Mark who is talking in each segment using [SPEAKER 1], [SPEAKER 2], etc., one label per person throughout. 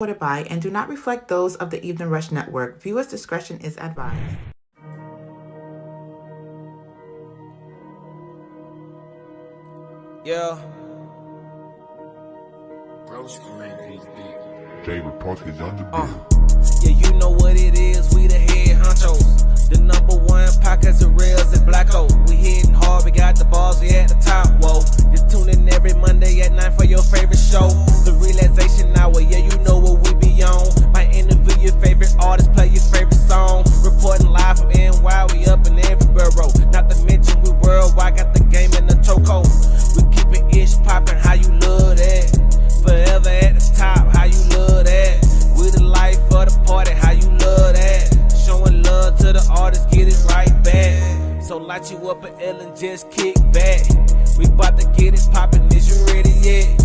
[SPEAKER 1] Supported by and do not reflect those of the Evening Rush Network. Viewers' discretion is advised.
[SPEAKER 2] Yeah.
[SPEAKER 3] David Park is on the beat.
[SPEAKER 2] Yeah, you know what it is. We the head honchos. The number one podcast of Rellz and Blacko. We hitting hard. We got the balls. We at the top. Whoa. Just tune in every Monday at 9 for your favorite show. The Relaxation Hour. Yeah, you know what we be on. Might interview your favorite artist. Play your favorite song. Reporting live from NY. We up in every borough. Not to mention we worldwide. Got the game in the chokehold. We keep it ish poppin'. How you love that? Forever at the top. How you love that? We the life of the party, how you love that? Showing love to the artists, get it right back. So light you up an L and just kick back. We bout to get it poppin', is you ready yet?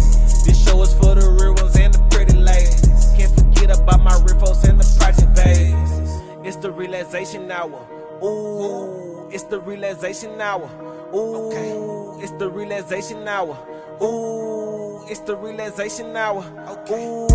[SPEAKER 2] This show is for the real ones and the pretty ladies. Can't forget about my riffos and the project babies. It's the Relaxation Hour. Ooh, it's the Relaxation Hour. Ooh, it's the Relaxation Hour. Ooh, it's the Relaxation Hour. Ooh.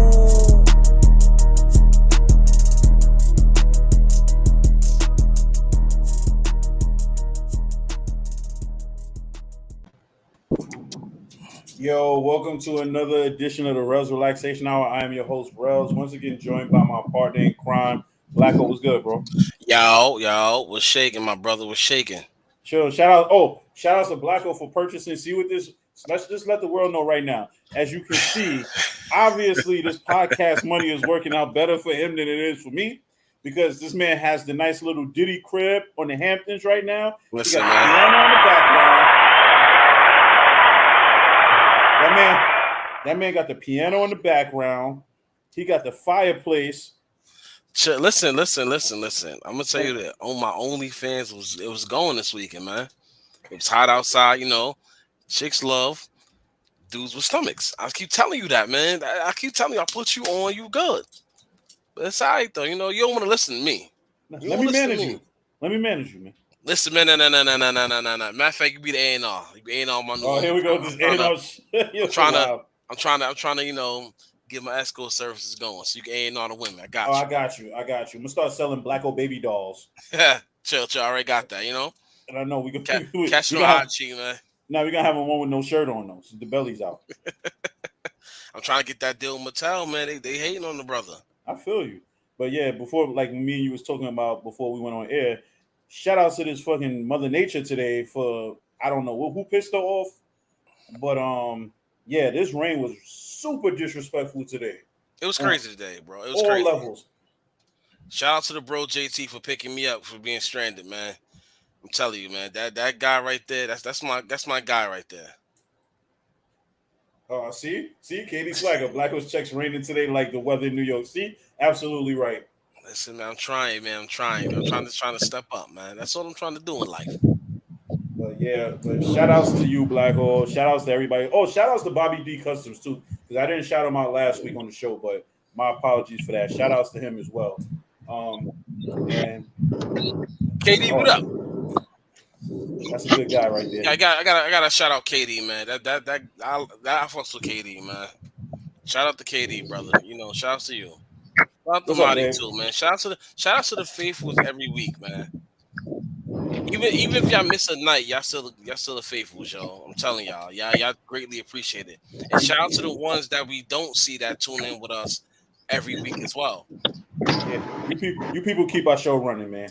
[SPEAKER 4] Yo, welcome to another edition of the Rellz Relaxation Hour. I am your host, Rellz. Once again, joined by my partner in crime, Blacko. What's good, bro?
[SPEAKER 5] Yo, was shaking. My brother was shaking.
[SPEAKER 4] Chill. Shout out to Blacko for purchasing. See what this. Let's just let the world know right now. As you can see, obviously this podcast money is working out better for him than it is for me, because this man has the nice little Diddy crib on the Hamptons right now.
[SPEAKER 5] Listen,
[SPEAKER 4] he got the piano on the background. That man got the piano in the background. He got the fireplace.
[SPEAKER 5] Listen. I'm gonna tell you that on my OnlyFans it was going this weekend, man. It was hot outside, you know. Chicks love dudes with stomachs. I keep telling you that, man. I keep telling you, I put you on, you good. But it's all right though, you know. You don't want to listen to me.
[SPEAKER 4] Let me manage you. Let me manage you, man.
[SPEAKER 5] Listen, man, no. Matter of fact, you be the A&R. You be A&R on my new.
[SPEAKER 4] Oh, here we go. This A&R shit.
[SPEAKER 5] I'm trying to, you know, get my escort services going so you can A&R the women. I got you.
[SPEAKER 4] I got you. I'm gonna start selling black old baby dolls.
[SPEAKER 5] chill. I already got that, you know.
[SPEAKER 4] And I know we can
[SPEAKER 5] catch no hot cheek, man.
[SPEAKER 4] Now we're gonna have one with no shirt on though, so the belly's out.
[SPEAKER 5] I'm trying to get that deal with Mattel, man. They hating on the brother.
[SPEAKER 4] I feel you. But yeah, before, like me and you was talking about before we went on air, shout out to this fucking Mother Nature today for, I don't know who pissed her off, but yeah, this rain was super disrespectful today.
[SPEAKER 5] It was crazy today, bro. It was
[SPEAKER 4] all
[SPEAKER 5] crazy.
[SPEAKER 4] levels.
[SPEAKER 5] Shout out to the bro JT for picking me up for being stranded, man. I'm telling you, man, that guy right there, that's my guy right there.
[SPEAKER 4] See, Katie Swagger, Blackos checks raining today like the weather in New York. See, absolutely right.
[SPEAKER 5] Listen, man, I'm trying, man. I'm trying to step up, man. That's what I'm trying to do in life.
[SPEAKER 4] But yeah, shout outs to you, Black Hole. Shout outs to everybody. Oh, shout outs to Bobby D Customs too, because I didn't shout him out last week on the show, but my apologies for that. Shout outs to him as well. And
[SPEAKER 5] KD, what up?
[SPEAKER 4] That's a good guy right there.
[SPEAKER 5] Yeah, I gotta shout out KD, man. I fucks with KD, man. Shout out to KD, brother. You know, shout out to you. Shout out to Marty too, man. Shout out to the faithfuls every week, man. Even if y'all miss a night, y'all still the faithfuls, y'all. I'm telling y'all greatly appreciate it. And shout out to the ones that we don't see that tune in with us every week as well.
[SPEAKER 4] Yeah, you people keep our show running, man.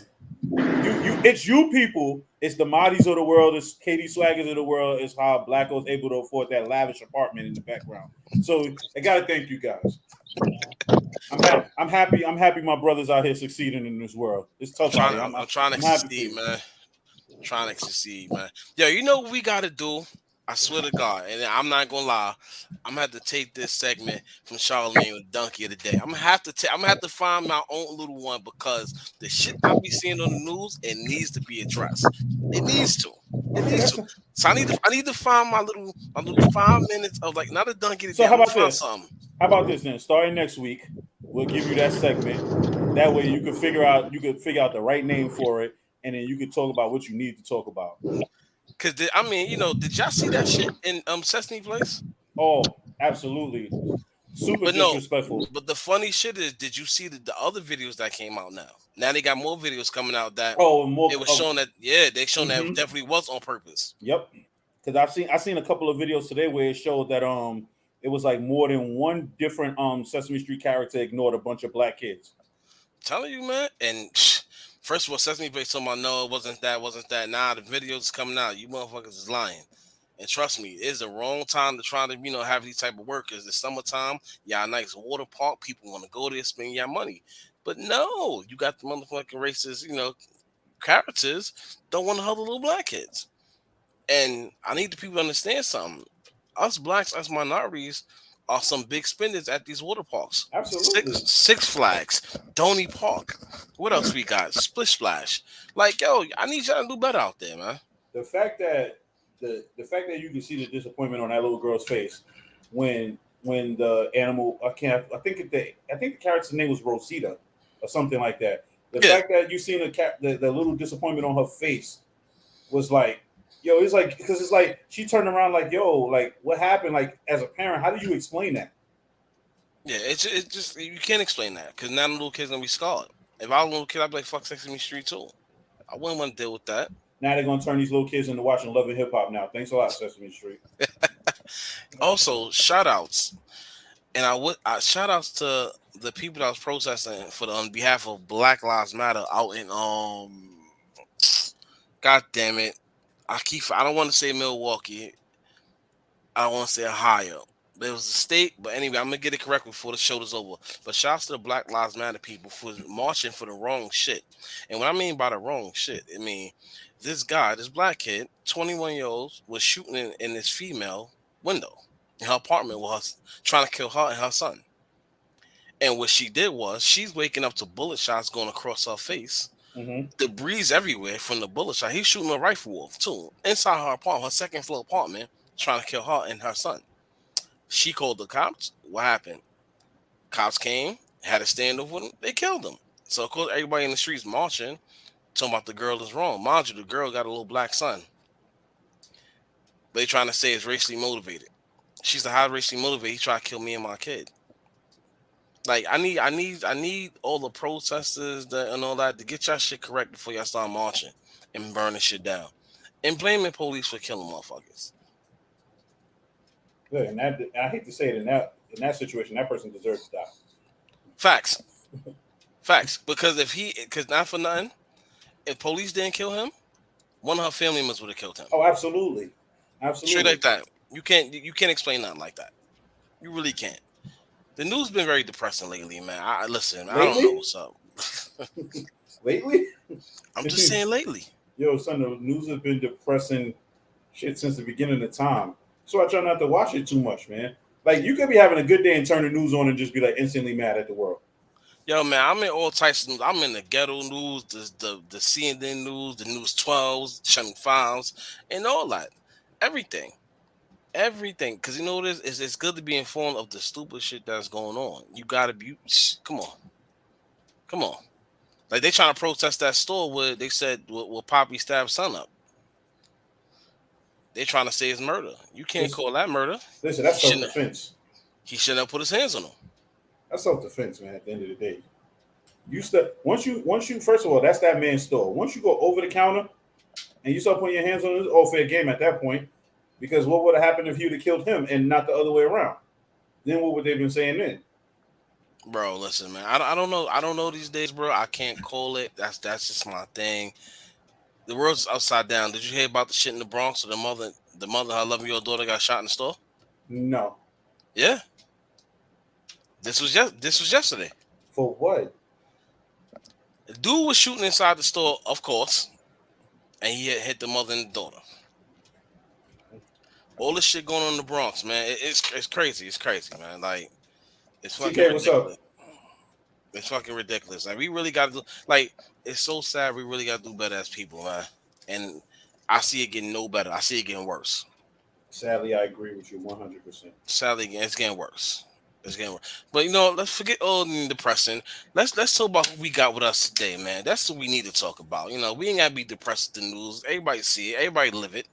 [SPEAKER 4] It's you people. It's the Moddies of the world. It's Katie Swaggers of the world. It's how Blacko's able to afford that lavish apartment in the background. So I gotta thank you guys. I'm happy. I'm happy my brothers out here succeeding in this world. It's tough.
[SPEAKER 5] I'm trying to succeed, man. I'm trying to succeed, man. Yo, you know what we gotta do? I swear to God, and I'm not gonna lie, I'm gonna have to take this segment from Charlamagne with Donkey of the Day. I'm gonna have to find my own little one, because the shit I be seeing on the news, it needs to be addressed. It needs to. So I need to find my little 5 minutes of, like, not a Donkey of the Day.
[SPEAKER 4] So how about this? How about this then? Starting next week, we'll give you that segment. That way you can figure out the right name for it, and then you can talk about what you need to talk about.
[SPEAKER 5] Cause I mean, you know, did y'all see that shit in Sesame Place?
[SPEAKER 4] Oh, absolutely. Super
[SPEAKER 5] But no,
[SPEAKER 4] disrespectful.
[SPEAKER 5] but the funny shit is, did you see the other videos that came out now? Now they got more videos coming out that
[SPEAKER 4] Oh, more.
[SPEAKER 5] it was shown that they shown that
[SPEAKER 4] Mm-hmm.
[SPEAKER 5] definitely was on purpose.
[SPEAKER 4] Yep. Because I seen a couple of videos today where it showed that it was like more than one different Sesame Street character ignored a bunch of black kids.
[SPEAKER 5] Telling you, man. And first of all, Sesame Place told me, no, it wasn't that. Nah, the videos coming out. You motherfuckers is lying. And trust me, it's the wrong time to try to, have these type of workers. The summertime, y'all nice water park. People want to go there, spend your money. But no, you got the motherfucking racist, characters don't want to help the little black kids. And I need the people to understand something. Us blacks, us minorities, are some big spenders at these water parks.
[SPEAKER 4] Absolutely.
[SPEAKER 5] Six Flags, Donny Park. What else we got? Splish Splash. Like, yo, I need y'all to do better out there, man.
[SPEAKER 4] The fact that the fact that you can see the disappointment on that little girl's face when the animal I think the character's name was Rosita or something like that. The
[SPEAKER 5] Yeah.
[SPEAKER 4] fact that you seen the little disappointment on her face was like, yo, it's like, because it's like she turned around like, yo, like what happened? Like as a parent, how do you explain that?
[SPEAKER 5] Yeah, it's just you can't explain that because now the little kid's gonna be scarred. If I was a little kid, I'd be like, fuck Sesame Street too. I wouldn't want to deal with that.
[SPEAKER 4] Now they're gonna turn these little kids into watching Love and Hip Hop now. Thanks a lot, Sesame Street.
[SPEAKER 5] Also, shout outs. And shout outs to the people that was protesting on behalf of Black Lives Matter out in God damn it. I don't want to say Milwaukee. I don't want to say Ohio. It was a state, but anyway, I'm gonna get it correct before the show is over. But shouts to the Black Lives Matter people for marching for the wrong shit. And what I mean by the wrong shit, I mean this black kid, 21 years old, was shooting in this female window in her apartment with her, trying to kill her and her son. And what she did was she's waking up to bullet shots going across her face.
[SPEAKER 4] Mm-hmm.
[SPEAKER 5] Debris everywhere from the bullet shot. He's shooting a rifle off too inside her apartment, her second floor apartment, trying to kill her and her son. She called the cops. What happened? Cops came, had a standoff with him. They killed him. So of course everybody in the streets marching, talking about the girl is wrong. Mind you, the girl got a little black son. They trying to say it's racially motivated. She's a high racially motivated. He tried to kill me and my kid. Like I need all the protesters and all that to get y'all shit correct before y'all start marching and burning shit down, and blaming police for killing motherfuckers.
[SPEAKER 4] Yeah, and I hate to say it, in that situation, that person deserves to die.
[SPEAKER 5] Facts. Because not for nothing, if police didn't kill him, one of her family members would have killed him.
[SPEAKER 4] Oh, absolutely.
[SPEAKER 5] Straight like that. You can't explain nothing like that. You really can't. The news been very depressing lately, man. I don't know what's up.
[SPEAKER 4] Lately?
[SPEAKER 5] I'm just saying lately.
[SPEAKER 4] Yo, son, the news has been depressing shit since the beginning of time. So I try not to watch it too much, man. Like you could be having a good day and turn the news on and just be like instantly mad at the world.
[SPEAKER 5] Yo, man, I'm in all types of news. I'm in the ghetto news, the CNN news, the News 12s, Channel 5s, and all that. Everything. Because you know what it is? It's good to be informed of the stupid shit that's going on. You gotta be. Come on. Like they trying to protest that store where they said will Poppy stab son up. They trying to say it's murder. You can't call that murder.
[SPEAKER 4] Listen, that's self-defense.
[SPEAKER 5] He shouldn't have put his hands on him.
[SPEAKER 4] That's self-defense, man. At the end of the day, once you first of all, that's that man's store. Once you go over the counter and you start putting your hands on it, it's all fair game at that point. Because what would have happened if you'd have killed him and not the other way around? Then what would they have been saying then?
[SPEAKER 5] Bro, listen, man. I don't know. I don't know these days, bro. I can't call it. That's just my thing. The world's upside down. Did you hear about the shit in the Bronx? Or the mother, her 11-year-old daughter got shot in the store.
[SPEAKER 4] No.
[SPEAKER 5] Yeah. This was yesterday.
[SPEAKER 4] For what?
[SPEAKER 5] The dude was shooting inside the store, of course, and he had hit the mother and the daughter. All this shit going on in the Bronx, man. It's crazy. It's crazy, man. Like it's fucking ridiculous. What's up? It's fucking ridiculous. Like we really got to do. Like it's so sad. We really got to do better as people, man. And I see it getting no better. I see it getting worse.
[SPEAKER 4] Sadly, I agree with you 100%.
[SPEAKER 5] Sadly, it's getting worse. It's getting worse. But let's forget all the depressing. Let's talk about what we got with us today, man. That's what we need to talk about. We ain't gotta be depressed with the news. Everybody see it. Everybody live it.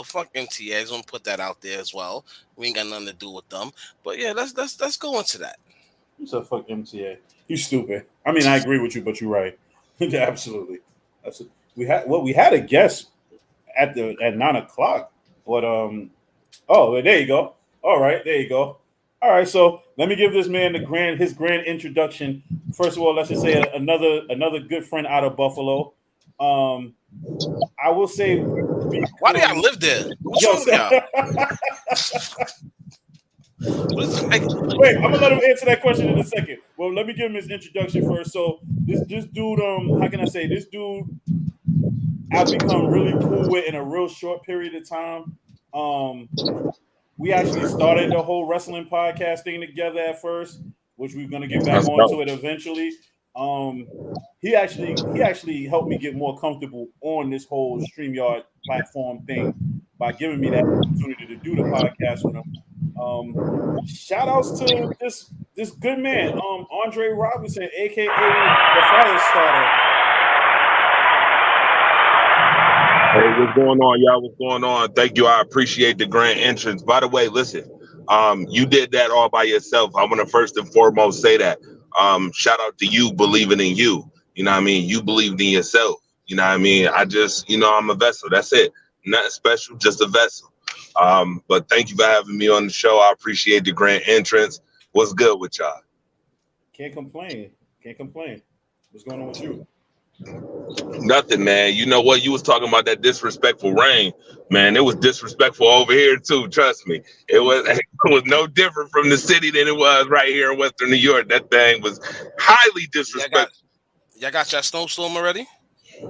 [SPEAKER 5] Fuck MTA. I just want to put that out there as well. We ain't got nothing to do with them. But yeah, let's go into that.
[SPEAKER 4] You said fuck MTA. You stupid. I mean, I agree with you, but you're right. Absolutely. That's it. We had a guest at 9 o'clock, but oh, there you go. All right, there you go. All right, so let me give this man his grand introduction. First of all, let's just say another good friend out of Buffalo. I will say,
[SPEAKER 5] Why do y'all live there? What's
[SPEAKER 4] yo,
[SPEAKER 5] wrong with y'all?
[SPEAKER 4] wait, I'm gonna let him answer that question in a second. Well, let me give him his introduction first. So this dude, how can I say this dude? I've become really cool with in a real short period of time. We actually started the whole wrestling podcast thing together at first, which we're gonna get back onto it eventually. He actually helped me get more comfortable on this whole StreamYard platform thing by giving me that opportunity to do the podcast with him. Shout outs to this good man, Andre Robinson, aka the Fire Starter.
[SPEAKER 6] Hey, what's going on, y'all? What's going on? Thank you. I appreciate the grand entrance. By the way, listen, you did that all by yourself. I want to first and foremost say that. Shout out to you believing in you. You know what I mean? You believed in yourself. You know what I mean? I just, I'm a vessel. That's it. Nothing special, just a vessel. But thank you for having me on the show. I appreciate the grand entrance. What's good with y'all?
[SPEAKER 4] Can't complain. Can't complain. What's going on with you?
[SPEAKER 6] Nothing, man. You know what? You was talking about that disrespectful rain, man. It was disrespectful over here too. Trust me, it was no different from the city than it was right here in Western New York. That thing was highly disrespectful.
[SPEAKER 5] Y'all got your snowstorm already?
[SPEAKER 6] Nah,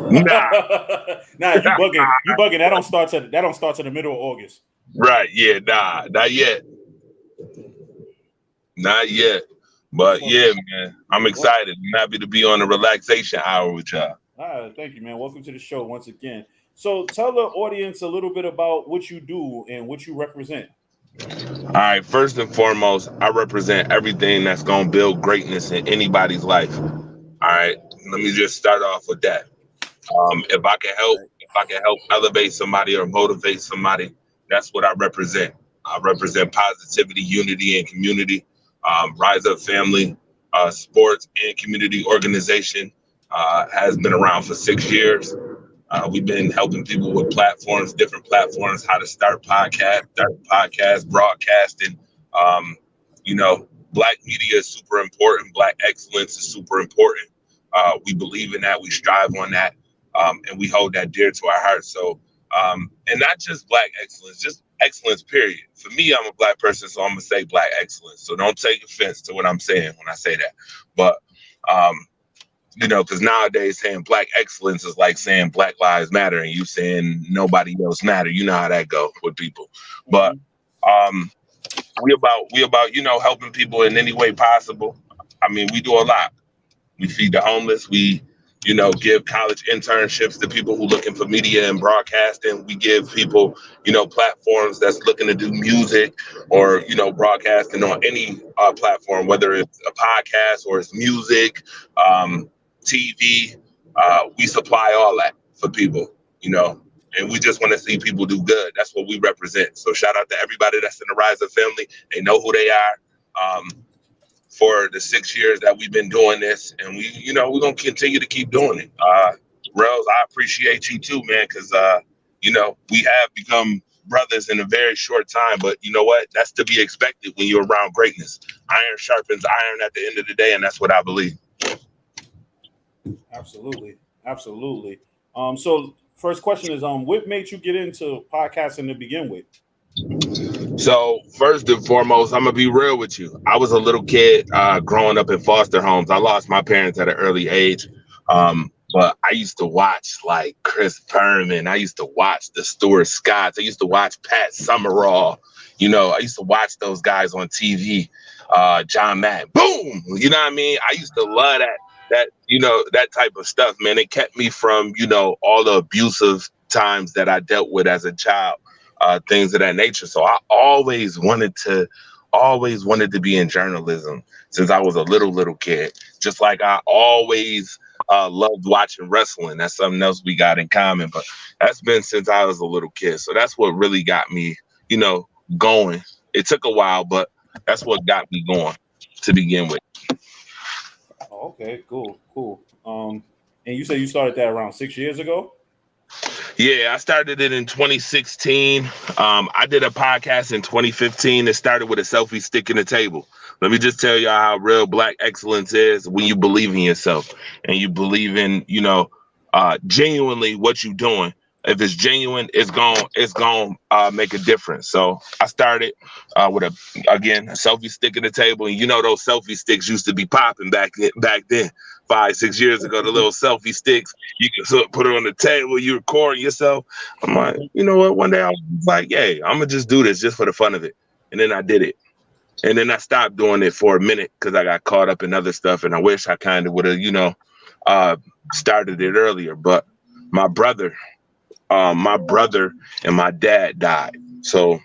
[SPEAKER 4] you bugging. You bugging. That don't start to the middle of August.
[SPEAKER 6] Right? Yeah, nah, not yet. Not yet. But yeah, man, I'm excited. I'm happy to be on the relaxation hour with y'all.
[SPEAKER 4] Thank you, man. Welcome to the show once again. So tell the audience a little bit about what you do and what you represent.
[SPEAKER 6] All right, first and foremost, I represent everything that's gonna build greatness in anybody's life. All right, let me just start off with that. If I can help elevate somebody or motivate somebody, that's what I represent. I represent positivity, unity, and community. Rise Up Family, sports and community organization, has been around for 6 years. We've been helping people with platforms, different platforms, how to start podcasts, broadcasting. Black media is super important. Black excellence is super important. We believe in that. We strive on that. And we hold that dear to our hearts. So, and not just Black excellence, just excellence, period. For me, I'm a Black person, so I'm going to say Black excellence. So don't take offense to what I'm saying when I say that. But, because nowadays saying Black excellence is like saying Black Lives Matter and you saying nobody else matter. You know how that go with people. But we about helping people in any way possible. I mean, we do a lot. We feed the homeless. We give college internships to people who looking for media and broadcasting. We give people, platforms that's looking to do music or, broadcasting on any platform, whether it's a podcast or it's music, TV. We supply all that for people, and we just want to see people do good. That's what we represent. So shout out to everybody that's in the Rise Up family. They know who they are. For the 6 years that we've been doing this, and we're gonna continue to keep doing it. Rellz, I appreciate you too, man, because we have become brothers in a very short time. But you know what? That's to be expected when you're around greatness. Iron sharpens iron at the end of the day, and that's what I believe.
[SPEAKER 4] Absolutely. So first question is, what made you get into podcasting to begin with?
[SPEAKER 6] So first and foremost, I'm gonna be real with you. I was a little kid growing up in foster homes. I lost my parents at an early age, but I used to watch like Chris Berman. I used to watch the Stuart Scotts. I used to watch Pat Summerall. I used to watch those guys on TV. John Madden, boom. You know what I mean? I used to love that type of stuff, man. It kept me from all the abusive times that I dealt with as a child. Things of that nature. So I always wanted to be in journalism since I was a little kid. Just like I always loved watching wrestling. That's something else we got in common. But that's been since I was a little kid. So that's what really got me, going. It took a while, but that's what got me going to begin with.
[SPEAKER 4] Oh, okay, cool. And you said you started that around 6 years ago?
[SPEAKER 6] Yeah, I started it in 2016. I did a podcast in 2015 that started with a selfie stick in the table. Let me just tell y'all how real Black excellence is when you believe in yourself and you believe in, genuinely what you're doing. If it's genuine, it's going make a difference. So I started with a selfie stick in the table, and those selfie sticks used to be popping back then. 5-6 years ago, the little selfie sticks, you can put it on the table, you record yourself. I'm like, you know what? One day I was like, yeah, I'm gonna just do this just for the fun of it. And then I did it. And then I stopped doing it for a minute because I got caught up in other stuff. And I wish I kind of would have, started it earlier. But my brother and my dad died. So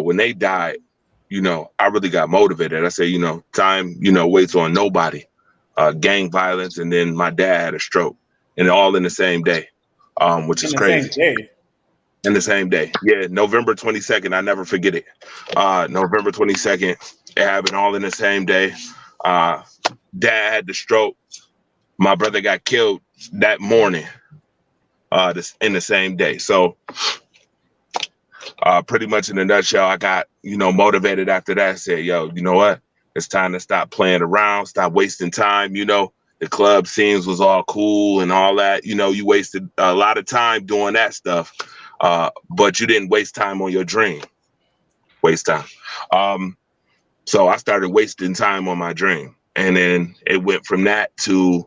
[SPEAKER 6] when they died, I really got motivated. I said, time, waits on nobody. Gang violence, and then my dad had a stroke, and all in the same day, which is crazy. In the same day, yeah, November 22nd. I never forget it. November 22nd, it happened all in the same day. Dad had the stroke. My brother got killed that morning. In the same day. So, pretty much in a nutshell, I got motivated after that. I said, yo, you know what? It's time to stop playing around, stop wasting time. The club scenes was all cool and all that. You wasted a lot of time doing that stuff, but you didn't waste time on your dream. Waste time. So I started wasting time on my dream. And then it went from that to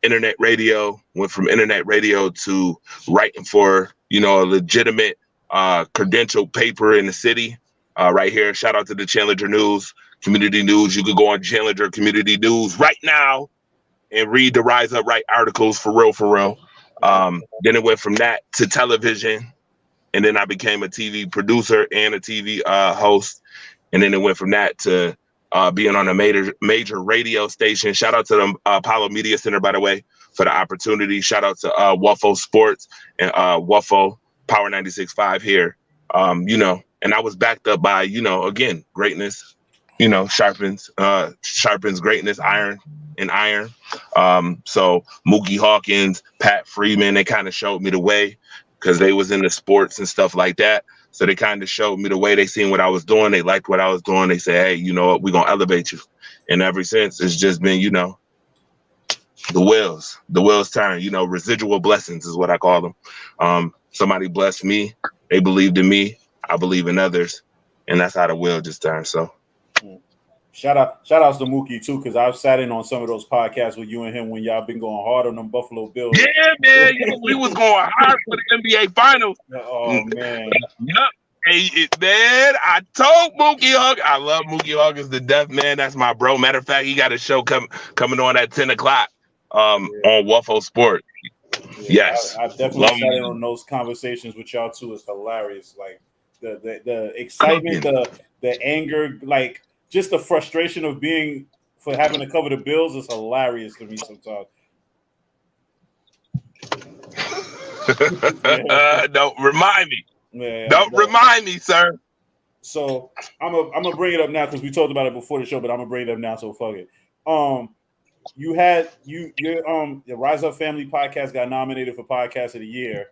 [SPEAKER 6] internet radio, went from internet radio to writing for, a legitimate credential paper in the city right here. Shout out to the Challenger News. Community News. You could go on Challenger Community News right now and read the Rise Up Right articles for real. Then it went from that to television, and then I became a TV producer and a TV host, and then it went from that to being on a major radio station. Shout out to the Apollo Media Center, by the way, for the opportunity. Shout out to Wuffo Sports and Wuffo Power 96.5 here. And I was backed up by again, greatness. Sharpens greatness, iron and iron. So Mookie Hawkins, Pat Freeman, they kind of showed me the way because they was in the sports and stuff like that. So they kind of showed me the way. They seen what I was doing. They liked what I was doing. They said, hey, you know what? We're going to elevate you. And ever since, it's just been, the wheels turn, residual blessings is what I call them. Somebody blessed me. They believed in me. I believe in others. And that's how the wheel just turns. So.
[SPEAKER 4] Shout outs to Mookie too, because I've sat in on some of those podcasts with you and him when y'all been going hard on them Buffalo Bills.
[SPEAKER 6] Yeah, man, we was going hard for the NBA Finals.
[SPEAKER 4] Oh man,
[SPEAKER 6] yep. Hey, man, I told Mookie Hawk, I love Mookie Hawkins to death, man. That's my bro. Matter of fact, he got a show coming on at 10 o'clock on Wuffo Sport.
[SPEAKER 4] Yeah,
[SPEAKER 6] yes,
[SPEAKER 4] I definitely sat in on those conversations with y'all too. It's hilarious, like the excitement, the anger, like. Just the frustration of for having to cover the Bills is hilarious to me sometimes.
[SPEAKER 6] Don't remind me.
[SPEAKER 4] Yeah,
[SPEAKER 6] Don't remind me, sir.
[SPEAKER 4] So I'm gonna bring it up now because we talked about it before the show, but I'm gonna bring it up now. So fuck it. Your Rise Up Family podcast got nominated for Podcast of the Year.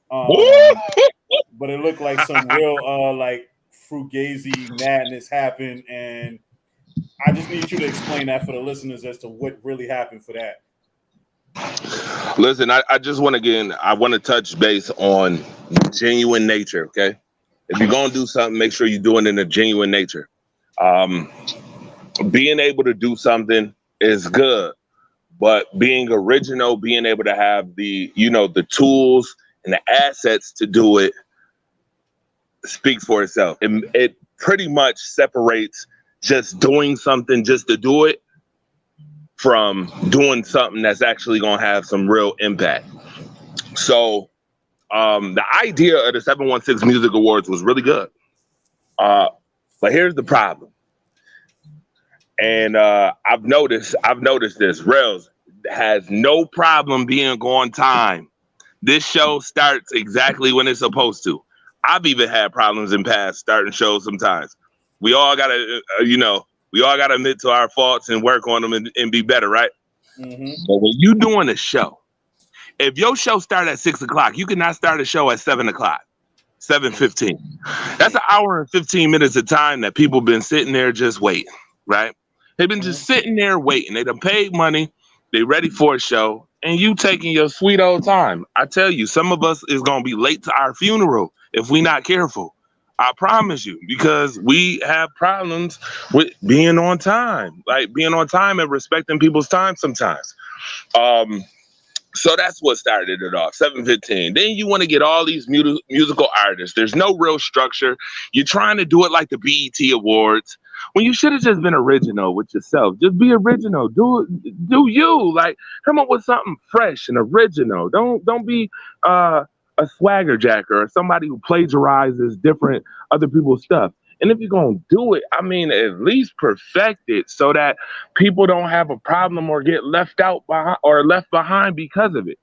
[SPEAKER 4] But it looked like some real like Fugazi madness happened, and I just need you to explain that for the listeners as to what really happened for that.
[SPEAKER 6] Listen, I just want to touch base on genuine nature, okay? If you're going to do something, make sure you're doing it in a genuine nature. Being able to do something is good, but being original, being able to have the tools and the assets to do it speaks for itself. It pretty much separates just doing something just to do it from doing something that's actually going to have some real impact. So the idea of the 716 Music Awards was really good. But here's the problem. And I've noticed this. Rellz, has no problem being on time. This show starts exactly when it's supposed to. I've even had problems in past starting shows sometimes. We all gotta, we all gotta admit to our faults and work on them and be better, right?
[SPEAKER 4] Mm-hmm.
[SPEAKER 6] But when you doing a show, if your show start at 6 o'clock, you cannot start a show at 7 o'clock, 7:15. That's an hour and 15 minutes of time that people been sitting there just waiting, right? They've been just sitting there waiting. They done paid money. They ready for a show, and you taking your sweet old time. I tell you, some of us is gonna be late to our funeral if we not careful. I promise you, because we have problems with being on time, like being on time and respecting people's time sometimes. So that's what started it off, 7:15. Then you want to get all these musical artists. There's no real structure. You're trying to do it like the BET Awards when you should have just been original with yourself. Just be original. Do you. Like, come up with something fresh and original. Don't be a swagger jacker or somebody who plagiarizes different other people's stuff. And if you're going to do it, I mean, at least perfect it so that people don't have a problem or get left out behind or left behind because of it.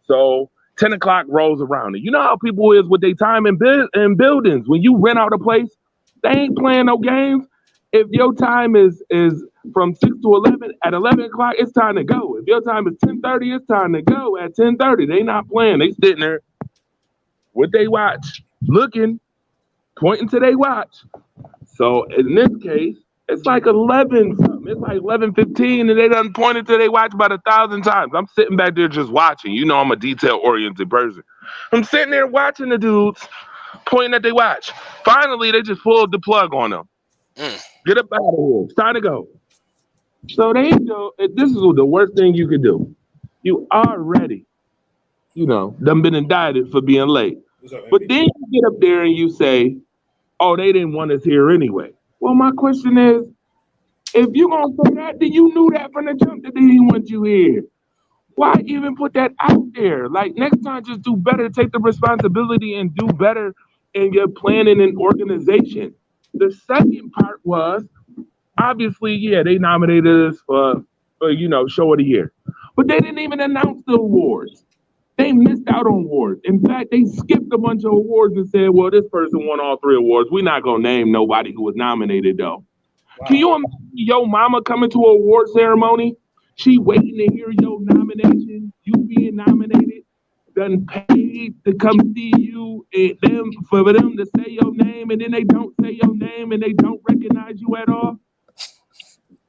[SPEAKER 6] So 10 o'clock rolls around. And you know how people is with their time in buildings. When you rent out a place, they ain't playing no games. If your time is from 6 to 11, at 11 o'clock, it's time to go. If your time is 10:30, it's time to go at 10:30. They not playing. They sitting there with their watch, looking, pointing to their watch. So in this case, it's like 11 something. It's like 11:15, and they done pointed to their watch about 1,000 times. I'm sitting back there just watching. You know I'm a detail-oriented person. I'm sitting there watching the dudes pointing at their watch. Finally, they just pulled the plug on them. Get up out of here. It's time to go. So they know this is the worst thing you could do. You already, done been indicted for being late. But then you get up there and you say, oh, they didn't want us here anyway. Well, my question is, if you're going to say that, then you knew that from the jump that they didn't want you here. Why even put that out there? Like, next time, just do better. Take the responsibility and do better in your planning and organization. The second part was, obviously, yeah, they nominated us for show of the year. But they didn't even announce the awards. They missed out on awards. In fact, they skipped a bunch of awards and said, well, this person won all 3 awards. We're not going to name nobody who was nominated, though. Wow. Can you imagine your mama coming to an award ceremony? She waiting to hear your nomination, you being nominated, done paid to come see you, and for them to say your name, and then they don't say your name, and they don't recognize you at all?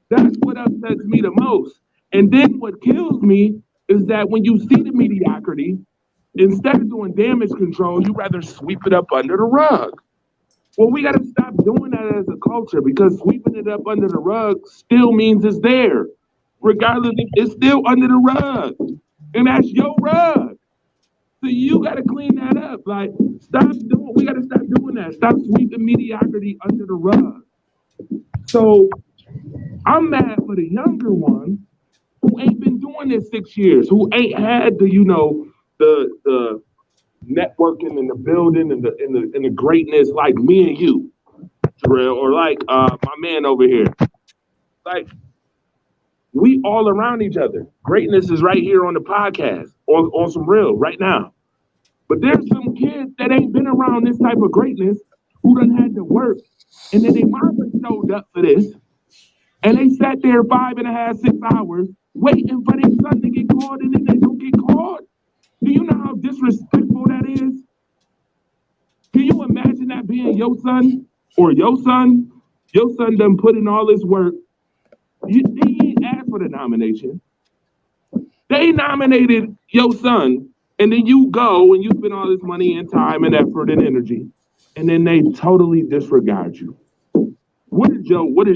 [SPEAKER 6] That's what upsets me the most. And then what kills me is that when you see the mediocrity, instead of doing damage control, you rather sweep it up under the rug. Well, we got to stop doing that as a culture, because sweeping it up under the rug still means it's there. Regardless, it's still under the rug. And that's your rug. So you got to clean that up. Like, we got to stop doing that. Stop sweeping mediocrity under the rug. So I'm mad for the younger ones who ain't been doing this 6 years, who ain't had the networking and the building and the greatness like me and you, Terrell, or like my man over here. Like, we all around each other. Greatness is right here on the podcast, on some real right now. But there's some kids that ain't been around this type of greatness who done had to work, and then their mama showed up for this, and they sat there 5.5, 6 hours waiting for their son to get called, and then they don't get called. Do you know how disrespectful that is? Can you imagine that being your son or your son? Your son done put in all this work. He ain't asked for the nomination. They nominated your son, and then you go and you spend all this money and time and effort and energy, and then they totally disregard you. What is